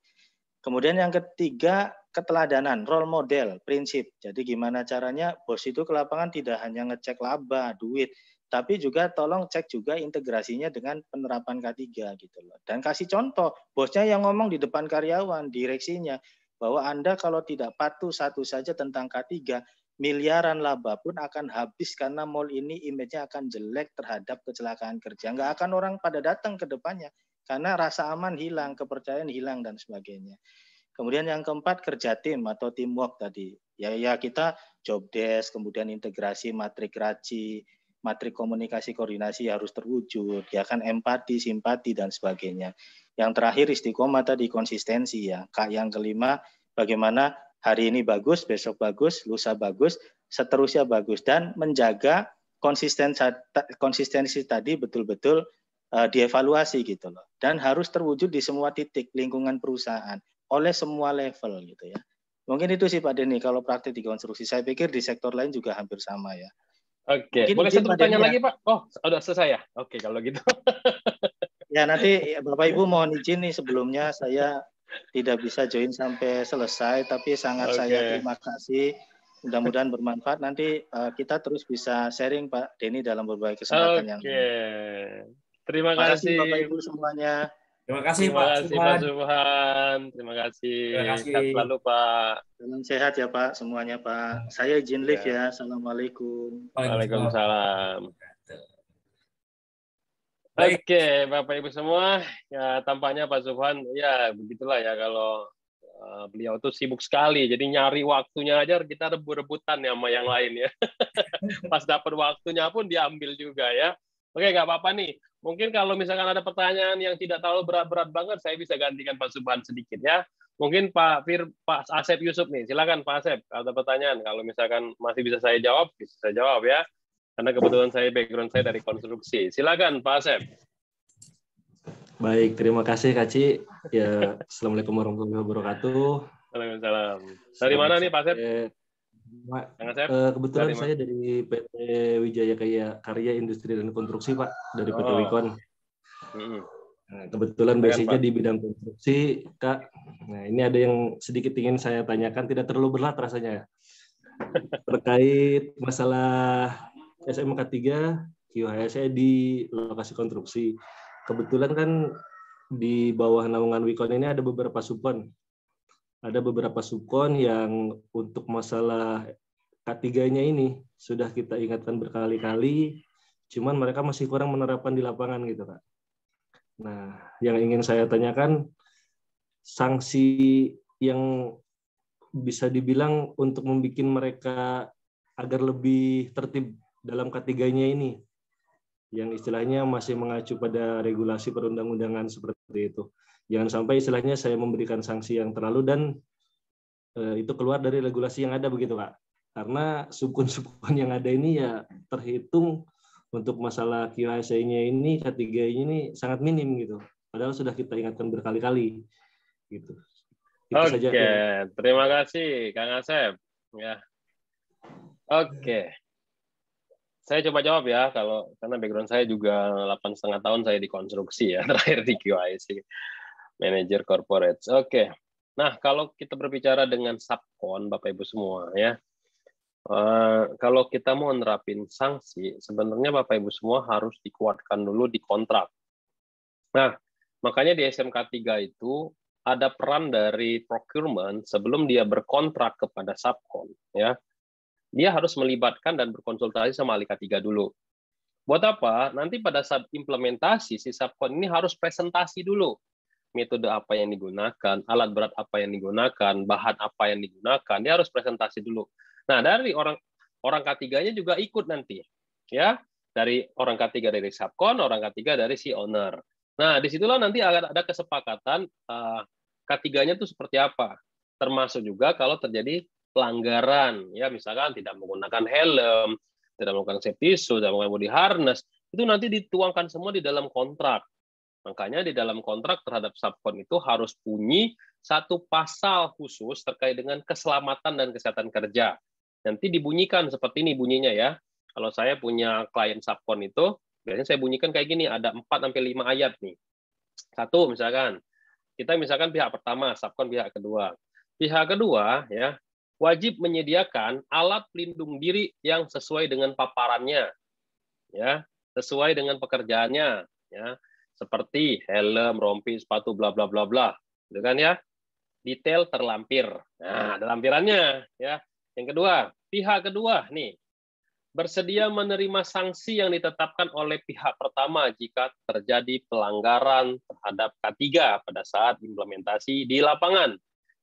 Kemudian yang ketiga, keteladanan, role model, prinsip. Jadi gimana caranya bos itu ke lapangan tidak hanya ngecek laba, duit, tapi juga tolong cek juga integrasinya dengan penerapan K3 gitu loh. Dan kasih contoh, bosnya yang ngomong di depan karyawan, direksinya, bahwa Anda kalau tidak patuh satu saja tentang K3, miliaran laba pun akan habis karena mall ini image-nya akan jelek terhadap kecelakaan kerja. Nggak akan orang pada datang ke depannya karena rasa aman hilang, kepercayaan hilang dan sebagainya. Kemudian yang keempat kerja tim atau teamwork tadi. Ya kita job desk, kemudian integrasi matrik RACI, matrik komunikasi koordinasi harus terwujud, ya kan empati, simpati dan sebagainya. Yang terakhir istiqomah tadi konsistensi ya. Yang kelima bagaimana hari ini bagus, besok bagus, lusa bagus, seterusnya bagus dan menjaga konsistensi tadi betul-betul dievaluasi gitu loh. Dan harus terwujud di semua titik lingkungan perusahaan oleh semua level gitu ya. Mungkin itu sih Pak Denny kalau praktik di konstruksi. Saya pikir di sektor lain juga hampir sama ya. Oke, boleh satu pertanyaan lagi Pak? Oh, sudah selesai ya? Oke, kalau gitu. Ya nanti Bapak Ibu mohon izin nih sebelumnya saya tidak bisa join sampai selesai, tapi sangat saya terima kasih. Mudah-mudahan bermanfaat. Nanti kita terus bisa sharing Pak Denny dalam berbagai kesempatan yang lain. Terima kasih Bapak Ibu semuanya. Terima kasih Pak Subhan. Terima kasih. Sehat selalu Pak. Salam sehat ya Pak semuanya Pak. Saya izin live ya. Assalamualaikum. Waalaikumsalam. Oke, Bapak Ibu semua, ya tampaknya Pak Subhan, ya begitulah ya kalau beliau tuh sibuk sekali, jadi nyari waktunya aja kita rebut-rebutan ya sama yang lain ya. Pas dapat waktunya pun diambil juga ya. Oke, nggak apa-apa nih. Mungkin kalau misalkan ada pertanyaan yang tidak terlalu berat-berat banget, saya bisa gantikan Pak Subhan sedikit ya. Mungkin Pak Asep Yusuf nih, silakan Pak Asep, ada pertanyaan. Kalau misalkan masih bisa saya jawab, bisa saya jawab ya. Karena kebetulan background saya dari konstruksi. Silakan Pak Asep. Baik, terima kasih Kak Ci. Ya, Assalamualaikum warahmatullahi wabarakatuh. Waalaikumsalam. Dari mana nih Pak Asep? Kebetulan saya dari PT Wijaya Karya Industri dan Konstruksi Pak, dari PT Wikon. Nah, kebetulan basicnya di bidang konstruksi Kak. Nah ini ada yang sedikit ingin saya tanyakan, tidak terlalu berat rasanya. Terkait masalah SMK 3 QHSE di lokasi konstruksi. Kebetulan kan di bawah naungan Wikon ini ada beberapa subkon. Ada beberapa subkon yang untuk masalah K3-nya ini sudah kita ingatkan berkali-kali, cuman mereka masih kurang menerapkan di lapangan gitu, Kak. Nah, yang ingin saya tanyakan, sanksi yang bisa dibilang untuk membuat mereka agar lebih tertib dalam K3-nya ini, yang istilahnya masih mengacu pada regulasi perundang-undangan seperti itu. Jangan sampai istilahnya saya memberikan sanksi yang terlalu dan itu keluar dari regulasi yang ada begitu Kak. Karena subkon yang ada ini ya terhitung untuk masalah QHSE-nya ini, K3-nya ini sangat minim gitu. Padahal sudah kita ingatkan berkali-kali gitu. Oke, terima kasih Kang Asep. Ya. Oke. Saya coba jawab ya, karena background saya juga 8,5 tahun saya di konstruksi ya, terakhir di QIC, manager corporate. Oke, nah kalau kita berbicara dengan subkon, Bapak Ibu semua ya, kalau kita mau nerapin sanksi, sebenarnya Bapak Ibu semua harus dikuatkan dulu di kontrak. Nah, makanya di SMK 3 itu ada peran dari procurement sebelum dia berkontrak kepada subkon, ya. Dia harus melibatkan dan berkonsultasi sama ahli K3 dulu. Buat apa? Nanti pada saat implementasi si subkon ini harus presentasi dulu. Metode apa yang digunakan, alat berat apa yang digunakan, bahan apa yang digunakan, dia harus presentasi dulu. Nah, dari orang K3-nya juga ikut nanti, ya. Dari orang K3 dari subkon, orang K3 dari si owner. Nah, disitulah nanti ada kesepakatan K3-nya itu seperti apa. Termasuk juga kalau terjadi pelanggaran, ya misalkan tidak menggunakan helm, tidak menggunakan safety suit, tidak menggunakan body harness, itu nanti dituangkan semua di dalam kontrak. Makanya di dalam kontrak terhadap subkon itu harus bunyi satu pasal khusus terkait dengan keselamatan dan kesehatan kerja. Nanti dibunyikan seperti ini bunyinya ya. Kalau saya punya klien subkon itu, biasanya saya bunyikan kayak gini, ada 4-5 ayat nih. Satu misalkan, kita misalkan pihak pertama, subkon pihak kedua. Pihak kedua ya wajib menyediakan alat pelindung diri yang sesuai dengan paparannya, ya, sesuai dengan pekerjaannya, ya, seperti helm, rompi, sepatu, bla bla bla bla, gitu kan ya. Detail terlampir. Nah, ada lampirannya, ya. Yang kedua, pihak kedua nih bersedia menerima sanksi yang ditetapkan oleh pihak pertama jika terjadi pelanggaran terhadap K3 pada saat implementasi di lapangan.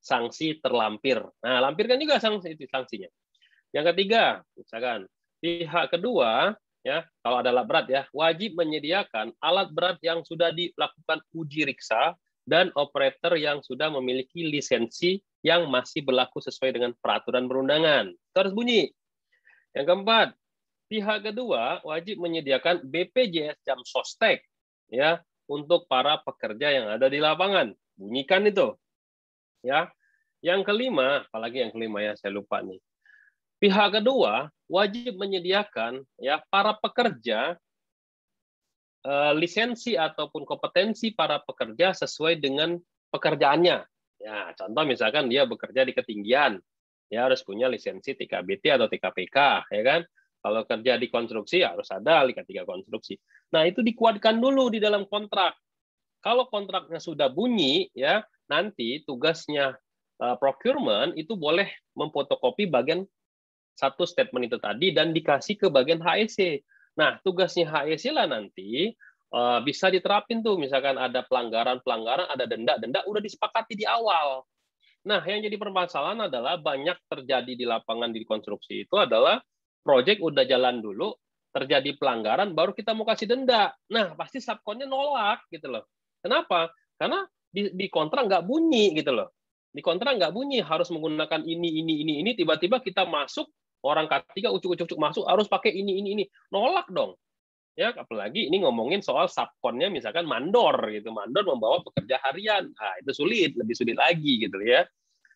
Sanksi terlampir. Nah, lampirkan juga sanksinya. Yang ketiga, misalkan pihak kedua, ya, kalau ada alat berat ya, wajib menyediakan alat berat yang sudah dilakukan uji riksa dan operator yang sudah memiliki lisensi yang masih berlaku sesuai dengan peraturan perundangan. Itu harus bunyi. Yang keempat, pihak kedua wajib menyediakan BPJS Jam Sostek ya untuk para pekerja yang ada di lapangan. Bunyikan itu. Ya. Yang kelima, apalagi yang kelima ya, saya lupa nih. Pihak kedua wajib menyediakan ya para pekerja lisensi ataupun kompetensi para pekerja sesuai dengan pekerjaannya. Ya, contoh misalkan dia bekerja di ketinggian, ya harus punya lisensi TKBT atau TKPK, ya kan? Kalau kerja di konstruksi harus ada K3 konstruksi. Nah, itu dikuatkan dulu di dalam kontrak. Kalau kontraknya sudah bunyi, ya nanti tugasnya procurement itu boleh memfotokopi bagian satu statement itu tadi dan dikasih ke bagian HSE. Nah, tugasnya HSE lah nanti bisa diterapin tuh, misalkan ada pelanggaran, ada denda udah disepakati di awal. Nah, yang jadi permasalahan adalah banyak terjadi di lapangan di konstruksi itu adalah proyek udah jalan dulu, terjadi pelanggaran, baru kita mau kasih denda. Nah, pasti subkonnya nolak gitu loh. Kenapa? Karena di kontrak nggak bunyi gitu loh. Di kontrak nggak bunyi harus menggunakan ini, tiba-tiba kita masuk, orang K3 ucuk-ucuk masuk harus pakai ini. Nolak dong. Ya, apalagi ini ngomongin soal subkonnya misalkan mandor gitu. Mandor membawa pekerja harian. Nah, itu sulit, lebih sulit lagi gitu ya.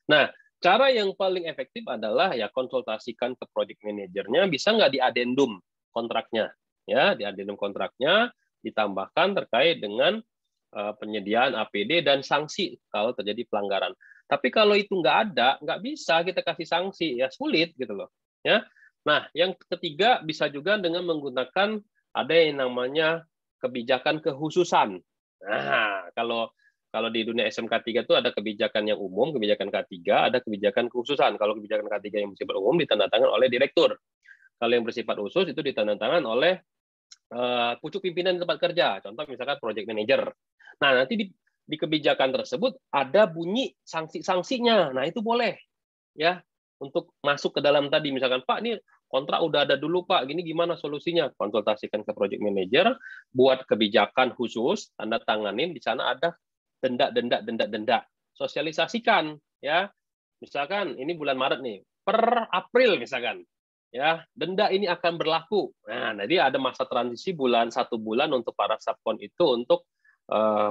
Nah, cara yang paling efektif adalah ya konsultasikan ke project manajernya, bisa nggak di addendum kontraknya. Ya, di addendum kontraknya ditambahkan terkait dengan penyediaan APD dan sanksi kalau terjadi pelanggaran. Tapi kalau itu nggak ada, nggak bisa kita kasih sanksi, ya sulit gitu loh. Ya. Nah, yang ketiga bisa juga dengan menggunakan ada yang namanya kebijakan kekhususan. Nah, kalau di dunia SMK 3 itu ada kebijakan yang umum, kebijakan K3, ada kebijakan kekhususan. Kalau kebijakan K3 yang bersifat umum ditandatangan oleh direktur. Kalau yang bersifat khusus itu ditandatangan oleh pucuk pimpinan tempat kerja. Contoh misalkan project manager. Nah, nanti di kebijakan tersebut ada bunyi sanksi-sanksinya. Nah, itu boleh ya untuk masuk ke dalam tadi, misalkan Pak ini kontrak udah ada dulu Pak, gini gimana solusinya? Konsultasikan ke project manager, buat kebijakan khusus, tanda tanganin, di sana ada denda. Sosialisasikan ya. Misalkan ini bulan Maret nih, per April misalkan. Ya, denda ini akan berlaku. Nah, jadi ada masa transisi 1 bulan untuk para subkon itu untuk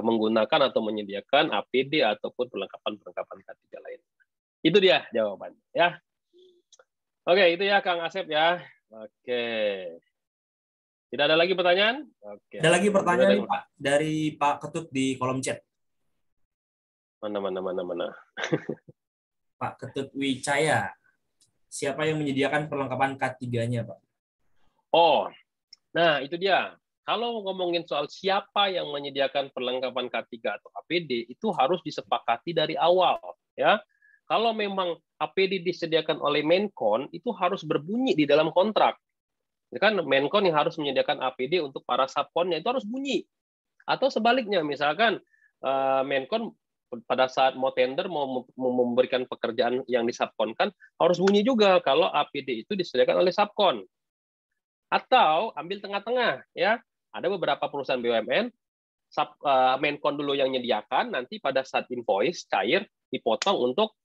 menggunakan atau menyediakan APD ataupun perlengkapan K3 lain. Itu dia jawabannya ya. Oke, itu ya Kang Asep ya. Oke. Tidak ada lagi pertanyaan? Oke. Ada lagi pertanyaan nih, Pak dari Pak Ketut di kolom chat. Mana. Pak Ketut Wicaya. Siapa yang menyediakan perlengkapan K3-nya, Pak? Oh. Nah, itu dia. kalau ngomongin soal siapa yang menyediakan perlengkapan K3 atau APD, itu harus disepakati dari awal. Ya, kalau memang APD disediakan oleh Menkon, itu harus berbunyi di dalam kontrak. Ya kan, Menkon yang harus menyediakan APD untuk para subkonnya itu harus bunyi. Atau sebaliknya, misalkan Menkon pada saat mau tender, mau memberikan pekerjaan yang disubkonkan, harus bunyi juga kalau APD itu disediakan oleh subkon. Atau ambil tengah-tengah, ya. Ada beberapa perusahaan BUMN, Menkon dulu yang menyediakan, nanti pada saat invoice cair dipotong untuk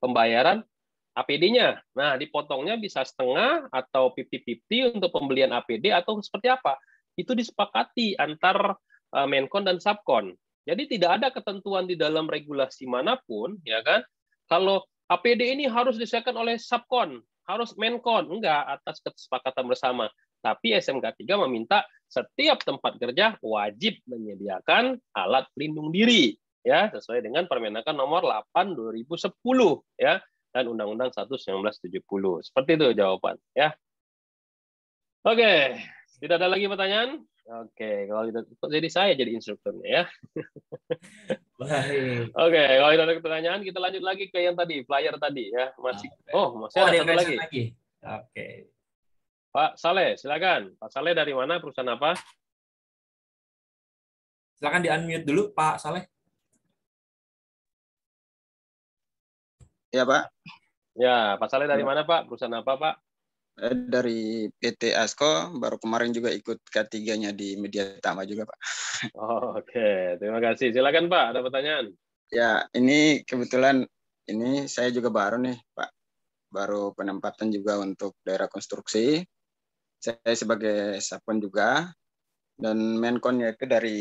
pembayaran APD-nya. Nah, dipotongnya bisa setengah atau 50-50 untuk pembelian APD atau seperti apa. Itu disepakati antar Menkon dan subkon. Jadi tidak ada ketentuan di dalam regulasi manapun, ya kan? Kalau APD ini harus disediakan oleh subkon, harus Menkon, enggak, atas kesepakatan bersama. Tapi SMK 3 meminta setiap tempat kerja wajib menyediakan alat pelindung diri, ya, sesuai dengan Permenaker nomor 8 2010, ya, dan Undang-Undang 1 1970. Seperti itu jawaban, ya. Oke, tidak ada lagi pertanyaan? Oke, kalau gitu jadi saya jadi instrukturnya, ya. Baik. Oke, kalau tidak ada pertanyaan, kita lanjut lagi ke yang tadi, flyer tadi, ya. Masih masih ada satu lagi. Oke. Pak Saleh, silakan. Pak Saleh dari mana? Perusahaan apa? Silakan di-unmute dulu, Pak Saleh. Ya, Pak. Ya, Pak Saleh dari mana, Pak? Perusahaan apa, Pak? Dari PT Asko, baru kemarin juga ikut K3-nya di Media Tama juga, Pak. Oke, terima kasih. Silakan, Pak. Ada pertanyaan? Ya, ini kebetulan ini saya juga baru nih, Pak. Baru penempatan juga untuk daerah konstruksi. Saya sebagai subkon juga, dan Menkonnya itu dari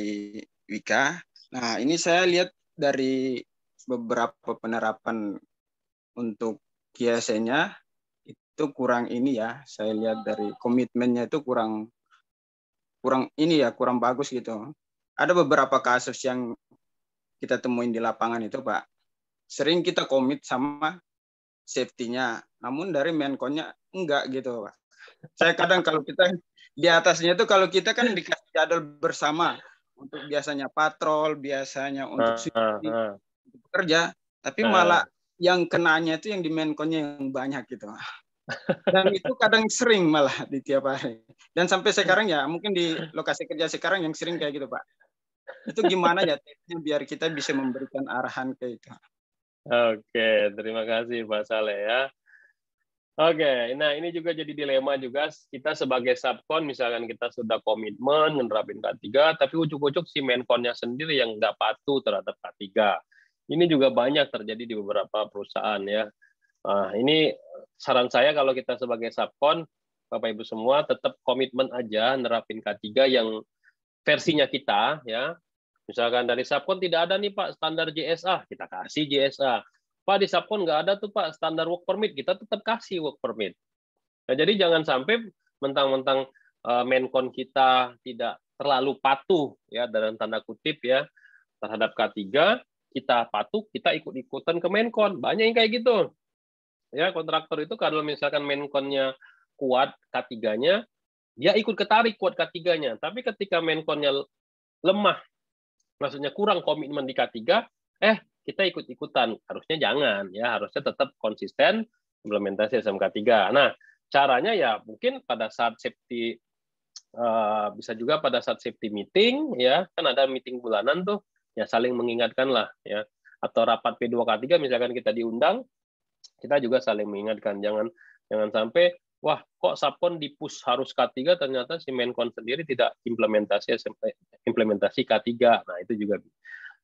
Wika. Nah, ini saya lihat dari beberapa penerapan untuk KIASE-nya itu kurang ini ya. Saya lihat dari komitmennya itu kurang ini ya, kurang bagus gitu. Ada beberapa kasus yang kita temuin di lapangan itu, Pak. Sering kita komit sama safety-nya, namun dari Menkonnya enggak gitu, Pak. Saya kadang kalau kita di atasnya itu, kalau kita kan dikasih jadwal bersama untuk biasanya patrol, biasanya untuk bekerja, tapi malah yang kenanya itu yang di Menkonnya yang banyak gitu. Dan itu kadang sering malah di tiap hari. Dan sampai sekarang ya, mungkin di lokasi kerja sekarang yang sering kayak gitu, Pak. Itu gimana ya tipsnya biar kita bisa memberikan arahan ke itu? Oke, terima kasih Pak Saleh, ya. Oke, nah ini juga jadi dilema juga, kita sebagai subkon, misalkan kita sudah komitmen menerapin K3, tapi ujuk-ujuk si Menkonnya sendiri yang nggak patuh terhadap K3. Ini juga banyak terjadi di beberapa perusahaan, ya. Nah, ini saran saya kalau kita sebagai subkon, Bapak Ibu semua, tetap komitmen aja nerapin K3 yang versinya kita, ya. Misalkan dari subkon tidak ada nih Pak standar JSA, kita kasih JSA. Pak, di subkon nggak ada tuh Pak standar work permit, kita tetap kasih work permit. Nah, jadi jangan sampai mentang-mentang Menkon kita tidak terlalu patuh, ya, dalam tanda kutip, ya, terhadap K3, kita patuh, kita ikut-ikutan ke Menkon. Banyak yang kayak gitu. Ya, kontraktor itu kalau misalkan Menkonnya kuat K3-nya, dia ikut ketarik kuat K3-nya. Tapi ketika Menkonnya lemah, maksudnya kurang komitmen di K3, kita ikut-ikutan. Harusnya jangan, ya, harusnya tetap konsisten implementasi SMK 3. Nah, caranya ya mungkin pada saat safety, bisa juga pada saat safety meeting, ya, kan ada meeting bulanan tuh, ya, saling mengingatkan lah, ya. Atau rapat P2K3 misalkan kita diundang, kita juga saling mengingatkan, jangan sampai wah, kok subkon di-push harus K3, ternyata si Menkon sendiri tidak implementasi K3. Nah, itu juga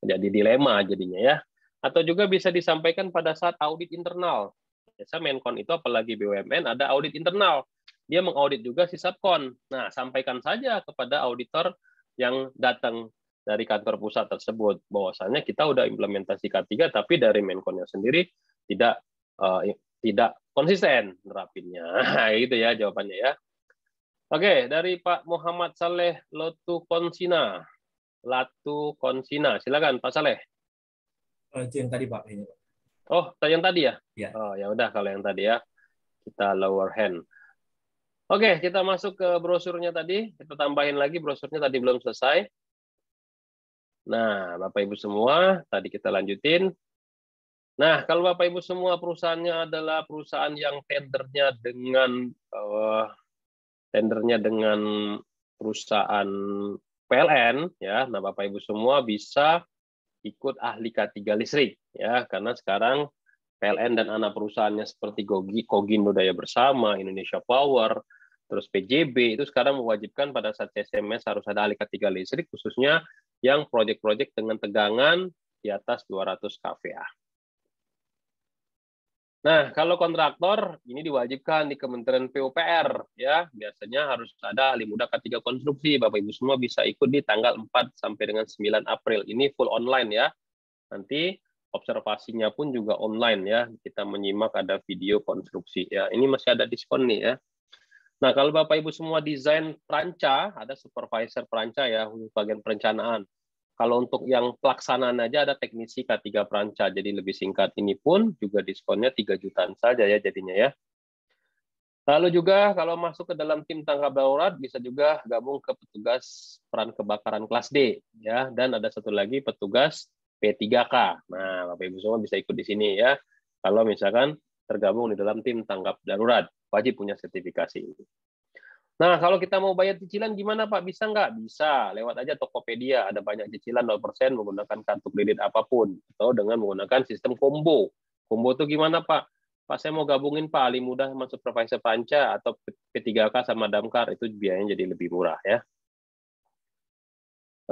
jadi dilema jadinya, ya. Atau juga bisa disampaikan pada saat audit internal. Biasa Menkon itu, apalagi BUMN, ada audit internal. Dia mengaudit juga si subkon. Nah, sampaikan saja kepada auditor yang datang dari kantor pusat tersebut, bahwasannya kita udah implementasi K3, tapi dari Menkonnya sendiri tidak konsisten nerapinnya. Gitu ya jawabannya, ya. Oke, dari Pak Muhammad Saleh Latu Konsina. Silakan Pak Saleh. Itu yang tadi Pak. Oh, yang tadi ya? Ya. Oh, ya udah kalau yang tadi, ya. Kita lower hand. Oke, kita masuk ke brosurnya tadi. Kita tambahin lagi brosurnya tadi belum selesai. Nah, Bapak Ibu semua, tadi kita lanjutin. Nah, kalau Bapak Ibu semua perusahaannya adalah perusahaan yang tendernya dengan perusahaan PLN, ya. Nah, Bapak Ibu semua bisa ikut ahli K3 listrik, ya, karena sekarang PLN dan anak perusahaannya seperti Kogindo Daya Bersama, Indonesia Power, terus PJB itu sekarang mewajibkan pada saat CSMS harus ada ahli K3 listrik, khususnya yang proyek-proyek dengan tegangan di atas 200 kVA. Nah, kalau kontraktor ini diwajibkan di Kementerian PUPR, ya, biasanya harus ada ahli muda K3 konstruksi. Bapak Ibu semua bisa ikut di tanggal 4 sampai dengan 9 April. Ini full online, ya. Nanti observasinya pun juga online, ya. Kita menyimak ada video konstruksi, ya. Ini masih ada diskon nih, ya. Nah, kalau Bapak Ibu semua desain peranca, ada supervisor peranca, ya, untuk bagian perencanaan. Kalau untuk yang pelaksanaan aja ada teknisi K3 peranca, jadi lebih singkat. Ini pun juga diskonnya 3 jutaan saja, ya, jadinya, ya. Lalu juga kalau masuk ke dalam tim tanggap darurat bisa juga gabung ke petugas peran kebakaran kelas D, ya, dan ada satu lagi petugas P3K. Nah, Bapak Ibu semua bisa ikut di sini, ya. Kalau misalkan tergabung di dalam tim tanggap darurat, wajib punya sertifikasi ini. Nah, kalau kita mau bayar cicilan gimana, Pak? Bisa nggak? Bisa. Lewat aja Tokopedia. Ada banyak cicilan 0% menggunakan kartu kredit apapun. Atau dengan menggunakan sistem combo. Combo itu gimana, Pak? Pak, saya mau gabungin, Pak, ahli muda sama supervisor panca atau P3K sama damkar. Itu biayanya jadi lebih murah, ya.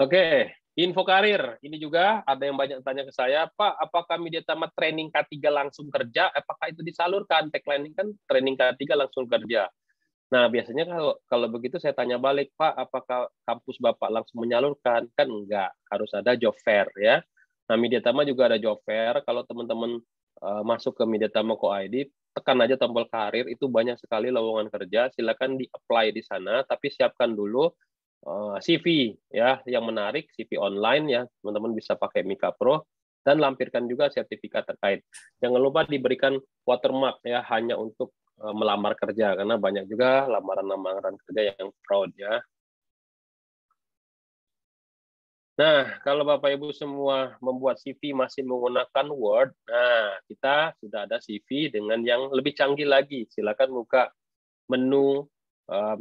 Oke, info karir. Ini juga ada yang banyak tanya ke saya, Pak, apakah media tamat training K3 langsung kerja? Apakah itu disalurkan? Tagline kan training K3 langsung kerja. Nah, biasanya kalau begitu saya tanya balik, Pak, apakah kampus Bapak langsung menyalurkan? Kan enggak, harus ada job fair, ya. Nah, Mediatama juga ada job fair. Kalau teman-teman masuk ke Mediatama.co.id, tekan aja tombol karir, itu banyak sekali lowongan kerja. Silakan di-apply di sana, tapi siapkan dulu CV, ya, yang menarik, CV online, ya. Teman-teman bisa pakai Mika Pro dan lampirkan juga sertifikat terkait. Jangan lupa diberikan watermark, ya, hanya untuk melamar kerja, karena banyak juga lamaran-lamaran kerja yang fraud, ya. Nah, kalau Bapak Ibu semua membuat CV masih menggunakan Word, nah, kita sudah ada CV dengan yang lebih canggih lagi. Silakan buka menu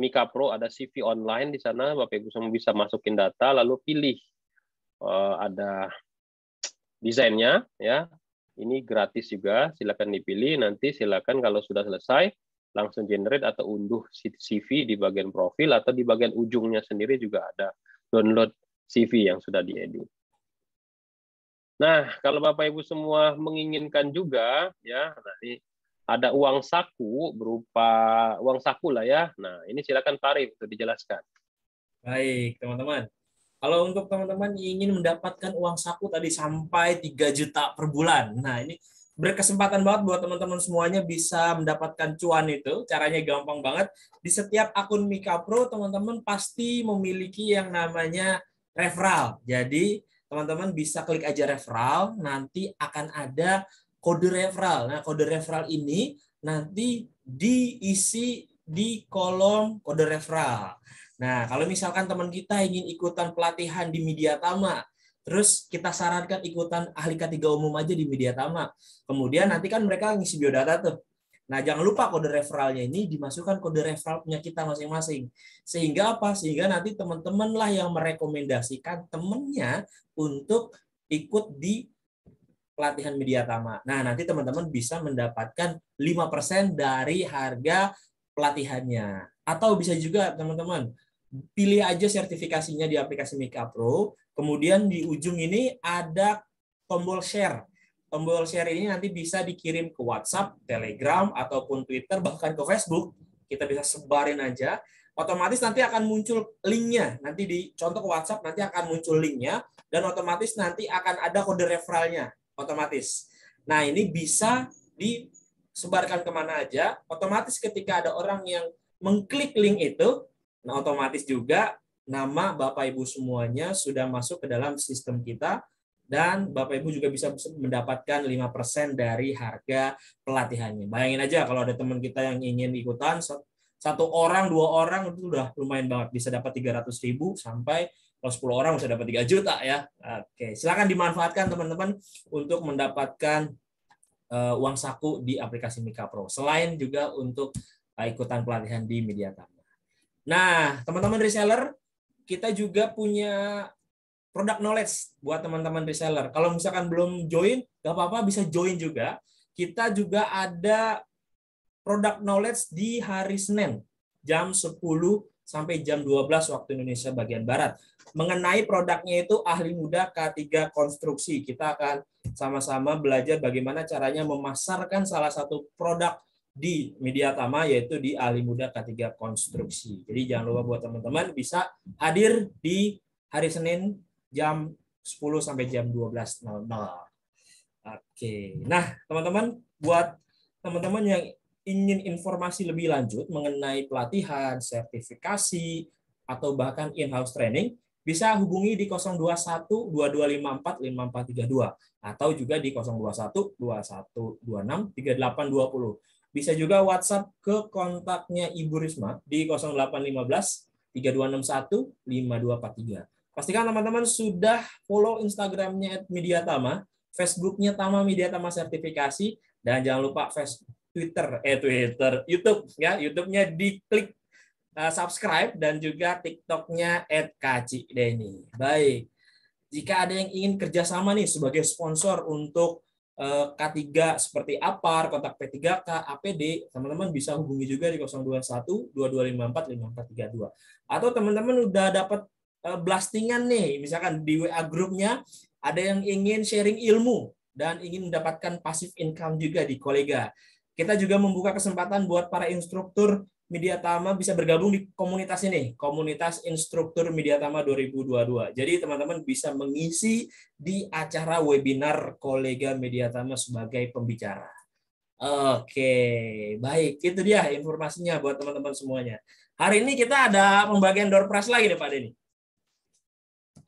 Mika Pro, ada CV online di sana, Bapak Ibu semua bisa masukin data, lalu pilih ada desainnya, ya. Ini gratis juga, silakan dipilih. Nanti silakan kalau sudah selesai langsung generate atau unduh CV di bagian profil, atau di bagian ujungnya sendiri juga ada download CV yang sudah diedit. Nah, kalau Bapak Ibu semua menginginkan juga, ya, nah ini ada uang saku berupa uang saku lah, ya. Nah, ini silakan Pak Arif untuk dijelaskan. Baik, teman-teman. Kalau untuk teman-teman ingin mendapatkan uang saku tadi sampai 3 juta per bulan. Nah, ini berkesempatan banget buat teman-teman semuanya bisa mendapatkan cuan itu. Caranya gampang banget. Di setiap akun Mika Pro, teman-teman pasti memiliki yang namanya referral. Jadi, teman-teman bisa klik aja referral, nanti akan ada kode referral. Nah, kode referral ini nanti diisi di kolom kode referral. Nah, kalau misalkan teman kita ingin ikutan pelatihan di Mediatama, terus kita sarankan ikutan ahli K3 umum aja di Mediatama. Kemudian nanti kan mereka ngisi biodata tuh. Nah, jangan lupa kode referralnya ini dimasukkan kode referral punya kita masing-masing. Sehingga apa? Sehingga nanti teman-teman lah yang merekomendasikan temennya untuk ikut di pelatihan Mediatama. Nah, nanti teman-teman bisa mendapatkan 5% dari harga pelatihannya. Atau bisa juga teman-teman pilih aja sertifikasinya di aplikasi Mika Pro. Kemudian di ujung ini ada tombol share. Tombol share ini nanti bisa dikirim ke WhatsApp, Telegram, ataupun Twitter, bahkan ke Facebook. Kita bisa sebarin aja. Otomatis nanti akan muncul linknya. Nanti di contoh ke WhatsApp nanti akan muncul linknya. Dan otomatis nanti akan ada kode referralnya. Otomatis. Nah, ini bisa disebarkan kemana aja. Otomatis ketika ada orang yang mengklik link itu, nah, otomatis juga nama Bapak Ibu semuanya sudah masuk ke dalam sistem kita, dan Bapak Ibu juga bisa mendapatkan 5% dari harga pelatihannya. Bayangin aja kalau ada teman kita yang ingin ikutan 1 orang, 2 orang itu udah lumayan banget, bisa dapat 300.000 sampai kalau 10 orang bisa dapat 3 juta ya. Oke, silakan dimanfaatkan teman-teman untuk mendapatkan uang saku di aplikasi Mika Pro. Selain juga untuk ikutan pelatihan di Mediatama. Nah, teman-teman reseller, kita juga punya product knowledge buat teman-teman reseller. Kalau misalkan belum join, nggak apa-apa, bisa join juga. Kita juga ada product knowledge di hari Senin, jam 10 sampai jam 12 waktu Indonesia bagian Barat. Mengenai produknya itu ahli muda K3 konstruksi. Kita akan sama-sama belajar bagaimana caranya memasarkan salah satu produk di Mediatama, yaitu di ahli muda K3 konstruksi. Jadi jangan lupa buat teman-teman bisa hadir di hari Senin jam 10 sampai jam 12.00. Oke. Nah, teman-teman, buat teman-teman yang ingin informasi lebih lanjut mengenai pelatihan, sertifikasi, atau bahkan in-house training, bisa hubungi di 021 2254 5432 atau juga di 021 2126 3820. Bisa juga WhatsApp ke kontaknya Ibu Risma di 0815 3261 5243. Pastikan teman-teman sudah follow Instagramnya @mediatama, Facebooknya Tama Mediatama Sertifikasi, dan jangan lupa YouTube ya, YouTube-nya diklik subscribe, dan juga TikTok-nya @kacikdeni. Baik, jika ada yang ingin kerjasama nih sebagai sponsor untuk K3 seperti APAR, Kotak P3K, APD, teman-teman bisa hubungi juga di 021 2254 5432. Atau teman-teman udah dapat blastingan nih, misalkan di WA grupnya ada yang ingin sharing ilmu dan ingin mendapatkan passive income juga di kolega. Kita juga membuka kesempatan buat para instruktur Mediatama bisa bergabung di komunitas ini, komunitas instruktur Mediatama 2022. Jadi teman-teman bisa mengisi di acara webinar kolega Mediatama sebagai pembicara. Oke, baik, itu dia informasinya buat teman-teman semuanya. Hari ini kita ada pembagian door prize lagi nih Pak Denny.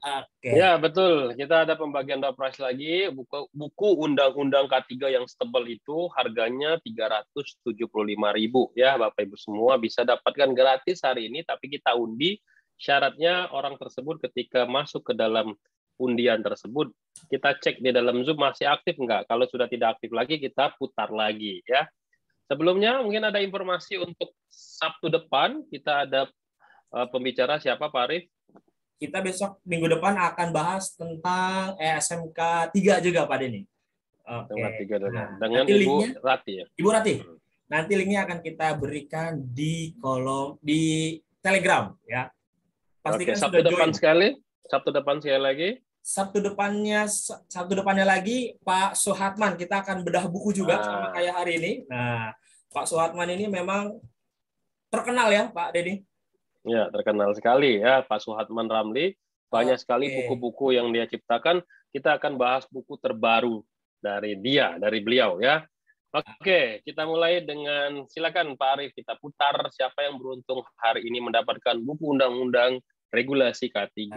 Oke. Ya, betul. Kita ada pembagian door prize lagi. Buku Undang-Undang K3 yang setebal itu harganya 375.000 ya, Bapak Ibu semua bisa dapatkan gratis hari ini, tapi kita undi. Syaratnya orang tersebut ketika masuk ke dalam undian tersebut, kita cek di dalam Zoom masih aktif enggak. Kalau sudah tidak aktif lagi, kita putar lagi ya. Sebelumnya mungkin ada informasi untuk Sabtu depan, kita ada pembicara siapa Pak Arif? Kita besok minggu depan akan bahas tentang SMK 3 juga Pak Denny. Oke. Nah, dengan Ibu Rati ya. Ibu Rati. Nanti linknya akan kita berikan di kolom di Telegram ya. Pastikan Sabtu sudah depan join. Sabtu depan sekali lagi. Sabtu depannya lagi Pak Suhatman, kita akan bedah buku juga sama kayak hari ini. Nah, Pak Suhatman ini memang terkenal ya Pak Denny. Ya, terkenal sekali ya Pak Suhatman Ramli. Banyak sekali buku-buku yang dia ciptakan. Kita akan bahas buku terbaru dari beliau ya. Oke, kita mulai dengan silakan Pak Arif, kita putar siapa yang beruntung hari ini mendapatkan buku Undang-Undang Regulasi K3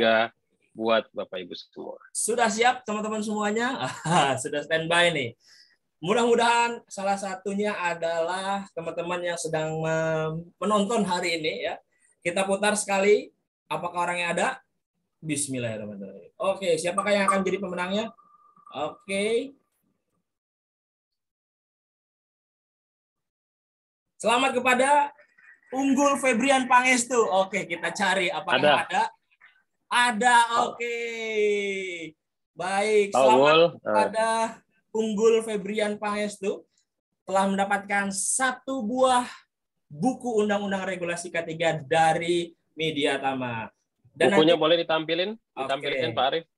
buat Bapak Ibu semua. Sudah siap teman-teman semuanya? Sudah standby nih. Mudah-mudahan salah satunya adalah teman-teman yang sedang menonton hari ini ya. Kita putar sekali. Apakah orang yang ada? Bismillahirrahmanirrahim. Oke, siapakah yang akan jadi pemenangnya? Oke. Selamat kepada Unggul Febrian Pangestu. Oke, kita cari apakah ada. Ada, oke. Baik, selamat kepada Unggul Febrian Pangestu telah mendapatkan 1 buah buku Undang-Undang Regulasi K3 dari Mediatama. Dan bukunya boleh ditampilkan Pak Arif.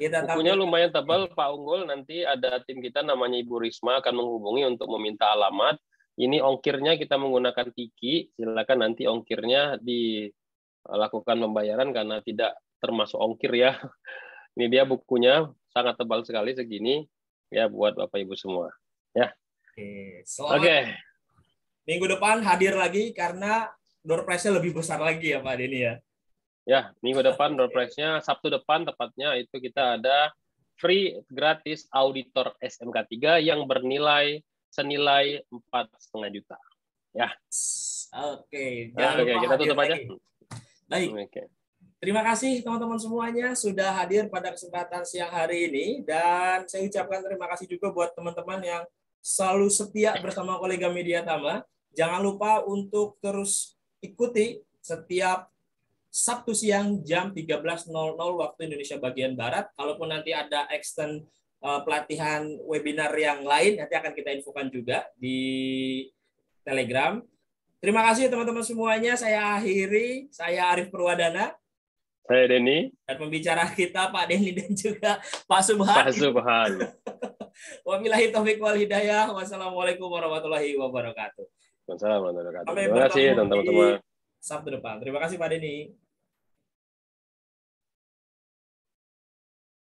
Bukunya lumayan tebal Pak Unggul. Nanti ada tim kita namanya Ibu Risma akan menghubungi untuk meminta alamat. Ini ongkirnya kita menggunakan Tiki. Silakan nanti ongkirnya dilakukan pembayaran karena tidak termasuk ongkir ya. Ini dia bukunya, sangat tebal sekali segini ya buat Bapak Ibu semua. Ya. Oke. Minggu depan hadir lagi karena door prize-nya lebih besar lagi ya Pak Denny ya. Ya, minggu depan door prize-nya Sabtu depan tepatnya itu kita ada free gratis auditor SMK 3 yang senilai 4,5 juta. Ya. Oke, jangan lupa kita tutup aja. lagi. Baik. Oke. Terima kasih teman-teman semuanya sudah hadir pada kesempatan siang hari ini, dan saya ucapkan terima kasih juga buat teman-teman yang selalu setia bersama Kolega Media Tama. Jangan lupa untuk terus ikuti setiap Sabtu siang jam 13.00 waktu Indonesia bagian Barat. Kalaupun nanti ada extend pelatihan webinar yang lain, nanti akan kita infokan juga di Telegram. Terima kasih teman-teman semuanya. Saya akhiri. Saya Arif Purwadana. Saya Denny. Dan pembicara kita Pak Denny dan juga Pak Subhan. Pak Subhan. Wabillahi taufiq wal hidayah. Wassalamualaikum warahmatullahi wabarakatuh. Wassalamualaikum warahmatullahi wabarakatuh. Terima kasih teman-teman. Sabtu depan. Terima kasih Pak Denny.